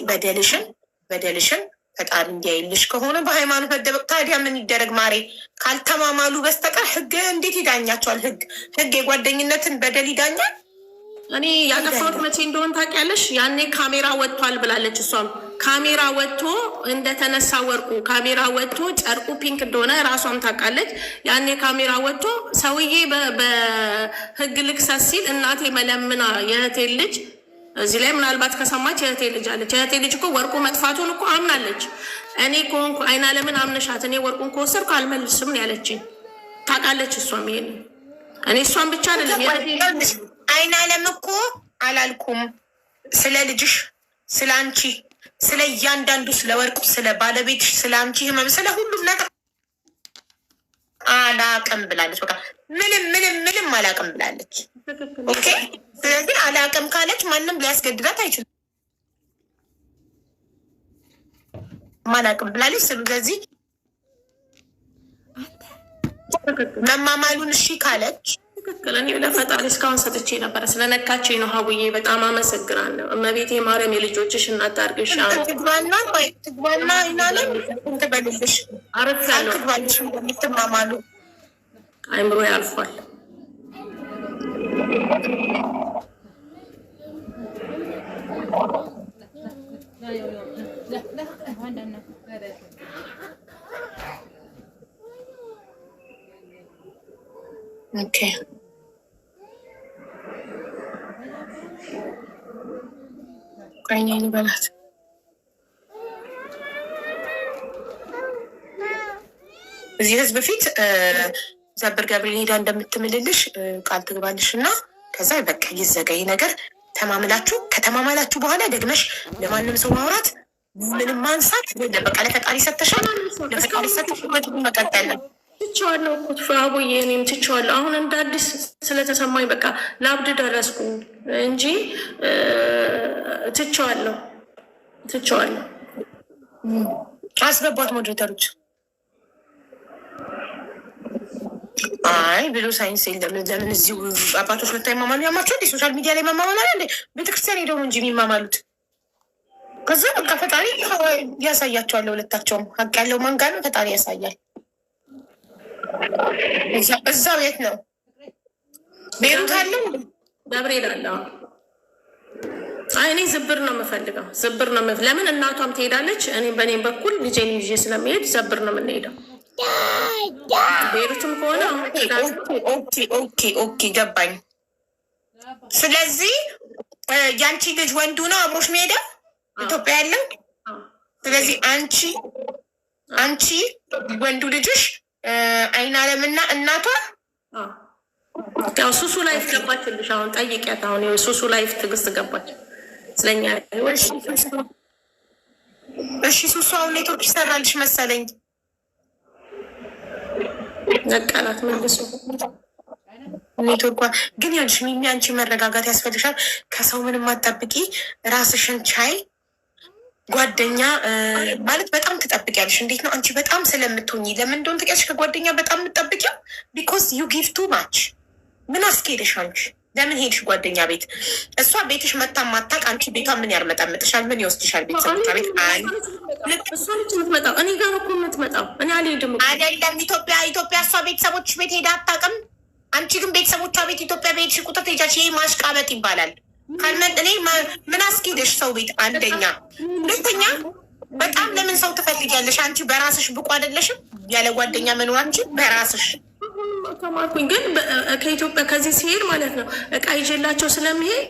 S2: በደልሽን ፈጣሪ እንዲያይልሽ ከሆነ በሃይማኖት መደበቅ ታዲያ ምን ይደረግ ማሬ? ካልተማማሉ በስተቀር ህግ እንዴት ይዳኛቸዋል? ህግ የጓደኝነትን በደል ይዳኛል?
S3: እኔ ያጠፋሁት መቼ እንደሆን ታውቂያለሽ? ያኔ ካሜራ ወጥቷል ብላለች። እሷም ካሜራ ወጥቶ እንደተነሳ ወርቁ ካሜራ ወጥቶ ጨርቁ ፒንክ እንደሆነ ራሷም ታውቃለች። ያኔ ካሜራ ወጥቶ ሰውዬ በህግ ልክሰስ ሲል እናቴ መለምና የእህቴ ልጅ እዚህ ላይ ምናልባት ከሰማች የእህቴ ልጅ አለች። የእህቴ ልጅ እኮ ወርቁ መጥፋቱን እኮ አምናለች። እኔ ከሆንኩ አይናለምን አምነሻት እኔ ወርቁን ከወሰድኩ አልመልስም ያለችኝ ታውቃለች። እሷም ይሄን እኔ እሷን ብቻ አይደለም
S2: አይናለም እኮ አላልኩም። ስለ ልጅሽ፣ ስለ አንቺ፣ ስለ እያንዳንዱ፣ ስለ ወርቁ፣ ስለ ባለቤትሽ፣ ስለ አንቺ ህመም፣ ስለ ሁሉም ነገር አላቅም ብላለች። በቃ ምንም አላቅም ብላለች። ኦኬ። ስለዚህ አላቅም ካለች ማንም ሊያስገድዳት አይችልም። አላቅም ብላለች። ስለዚህ መማማሉን እሺ ካለች
S3: ትክክል። እኔ ለፈጣሪ እስካሁን ሰጥቼ ነበረ። ስለነካችኝ ነው። ሀቡዬ በጣም አመሰግናለሁ። እመቤቴ ማርያም የልጆችሽ እናት አድርግሽ።
S2: ትግባና ይናለም ትበልልሽ።
S3: አርፌያለሁ።
S2: ትግባልሽ እንደምትማማሉ
S3: አይምሮ ያልፏል።
S2: ኦኬ ቀኛ ይበላት። እዚህ ህዝብ ፊት ዘብር ገብርኤል ሄዳ እንደምትምልልሽ ቃል ትግባልሽ እና ከዛ በቃ ይዘገይ ነገር ተማምላችሁ። ከተማማላችሁ በኋላ ደግመሽ ለማንም ሰው ማውራት ምንም ማንሳት በቃ ለፈጣሪ ሰተሻል። ለፈጣሪ ሰተሽ መቀጠል ነው።
S3: ትቼዋለሁ እኮ አቡዬ፣ እኔም ትቼዋለሁ። አሁን እንደ አዲስ ስለተሰማኝ በቃ ለአብድ ደረስኩ እንጂ ትቼዋለሁ።
S2: አስገባት ሞዴሬተሮች። አይ ብሎ ሳይንስ የለም። ለምን እዚሁ አባቶች መታ ይማማሉ? ያማቸው እንዴ? ሶሻል ሚዲያ ላይ መማማል አለ እንዴ? ቤተክርስቲያን ሄደው ነው እንጂ የሚማማሉት። ከዛ በቃ ፈጣሪ ያሳያቸዋል። ሁለታቸውም ሀቅ ያለው ማንጋ ነው። ፈጣሪ ያሳያል። እዛው የት ነው? ቤሩት አለው
S3: ገብርኤል አለ። እኔ ዝብር ነው የምፈልገው። ለምን እናቷም ትሄዳለች፣ እኔ በእኔም በኩል ልጄን ይዤ ስለሚሄድ ዘብር ነው የምንሄደው። ቤሩትም ከሆነ
S2: ኦኬ ገባኝ። ስለዚህ ያንቺ ልጅ ወንዱ ነው አብሮሽ መሄደው ኢትዮጵያ ያለው። ስለዚህ አንቺ ወንዱ ልጅሽ አይናለምና እናቷ
S3: ያው ሱሱ ላይፍ ገባችልሽ። አሁን ጠይቂያት። አሁን ሱሱ ላይፍ ትዕግስት ገባች ስለኛ።
S2: እሺ ሱሱ አሁን ኔትወርክ ይሰራልሽ መሰለኝ።
S3: ነቀላት መልሶ
S2: ኔትወርኳ ግን ያንቺ ሚሚ አንቺ መረጋጋት ያስፈልግሻል። ከሰው ምንም አትጠብቂ፣ ራስሽን ቻይ። ጓደኛ ማለት በጣም ትጠብቂያለሽ። እንዴት ነው አንቺ በጣም ስለምትሆኚ ለምን እንደሆነ ትቀያለሽ። ከጓደኛ በጣም የምትጠብቂው ቢኮዝ ዩ ጊቭ ቱ ማች። ምን አስኬደሽ አንቺ? ለምን ሄድሽ ጓደኛ ቤት? እሷ ቤትሽ መታ ማታቅ አንቺ ቤቷ ምን ያርመጣመጥሻል? ምን ይወስድሻል? ቤተሰቦቿ ቤት
S3: እሷ ልጅ የምትመጣው እኔ ጋር እኮ የምትመጣው እኔ አልሄድም
S2: አይደለም። ኢትዮጵያ እሷ ቤተሰቦች ቤት ሄዳ አታውቅም። አንቺ ግን ቤተሰቦቿ ቤት ኢትዮጵያ በሄድሽ ቁጥር ትሄጃለሽ። ይሄ ማሽቃበጥ ይባላል። ካልመጥ እኔ ምን አስኬደሽ ሰው ቤት? አንደኛ። ሁለተኛ በጣም ለምን ሰው ትፈልጊያለሽ? አንቺ በራስሽ ብቁ አይደለሽም ያለ ጓደኛ መኖር። አንቺ በራስሽ
S3: ተማርኩኝ። ግን ከኢትዮጵያ ከዚህ ሲሄድ ማለት ነው እቃ ይዤላቸው ስለሚሄድ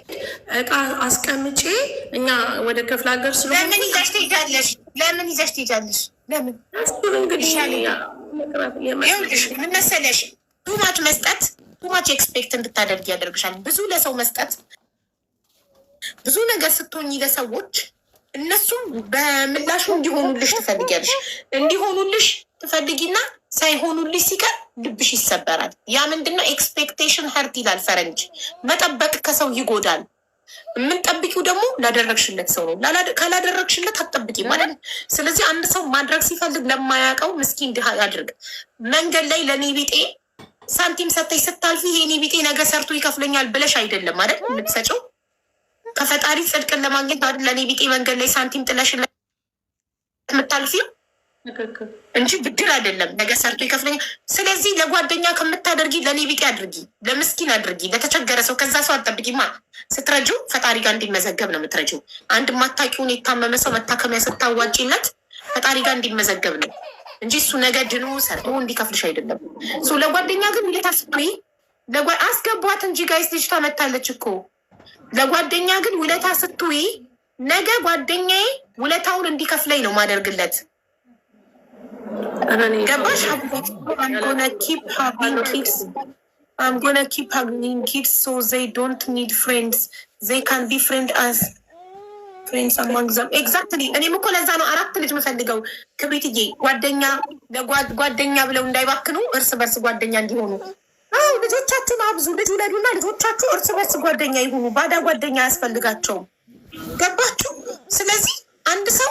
S3: እቃ አስቀምጬ እኛ ወደ ክፍለ ሀገር ስለሆነ
S2: ለምን ይዘሽ ትሄጃለሽ? ለምን ይዘሽ ትሄጃለሽ? ለምን
S3: እንግዲህ
S2: ይኸውልሽ ምን መሰለሽ ቱማች መስጠት ቱማች ኤክስፔክት እንድታደርግ ያደርግሻል። ብዙ ለሰው መስጠት ብዙ ነገር ስትሆኝ ለሰዎች እነሱም በምላሹ እንዲሆኑልሽ ትፈልጊያለሽ። እንዲሆኑልሽ ትፈልጊና ሳይሆኑልሽ ሲቀር ልብሽ ይሰበራል። ያ ምንድነው? ኤክስፔክቴሽን ሀርት ይላል ፈረንጅ። መጠበቅ ከሰው ይጎዳል። የምንጠብቂው ደግሞ ላደረግሽለት ሰው ነው። ካላደረግሽለት አትጠብቂ ማለት ነው። ስለዚህ አንድ ሰው ማድረግ ሲፈልግ ለማያውቀው ምስኪን ድሃ ያድርግ። መንገድ ላይ ለኔ ቢጤ ሳንቲም ሰተሽ ስታልፊ የኔ ቢጤ ነገ ሰርቶ ይከፍለኛል ብለሽ አይደለም ማለት የምትሰጪው ከፈጣሪ ጽድቅን ለማግኘት አይደል? ለኔ ቢጤ መንገድ ላይ ሳንቲም ጥለሽ የምታልፊው እንጂ ብድር አይደለም። ነገ ሰርቶ ይከፍለኛል። ስለዚህ ለጓደኛ ከምታደርጊ ለኔ ቢጤ አድርጊ፣ ለምስኪን አድርጊ፣ ለተቸገረ ሰው። ከዛ ሰው አትጠብቂማ። ስትረጁ ፈጣሪ ጋር እንዲመዘገብ ነው የምትረጂው። አንድ ማታቂውን የታመመ ሰው መታከሚያ ስታዋጪለት ፈጣሪ ጋር እንዲመዘገብ ነው እንጂ እሱ ነገ ድኖ ሰርቶ እንዲከፍልሽ አይደለም። ለጓደኛ ግን ውለታ አስገቧት እንጂ ጋይስ ልጅቷ መታለች እኮ። ለጓደኛ ግን ውለታ ስትይ ነገ ጓደኛዬ ውለታውን እንዲከፍለኝ ነው ማደርግለት። ገባሽ? I'm gonna keep having kids so they don't need friends. They can befriend us. Friends among them. Exactly. እኔም እኮ ለዛ ነው 4 ልጅ የምፈልገው ክብሪትዬ። ጓደኛ ብለው እንዳይባክኑ እርስ በርስ ጓደኛ እንዲሆኑ። ልጆቻችሁን አብዙ። ልጅ ውለዱና ልጆቻችሁ እርስ በርስ ጓደኛ ይሁኑ። ባዳ ጓደኛ አያስፈልጋቸውም። ገባችሁ? ስለዚህ አንድ ሰው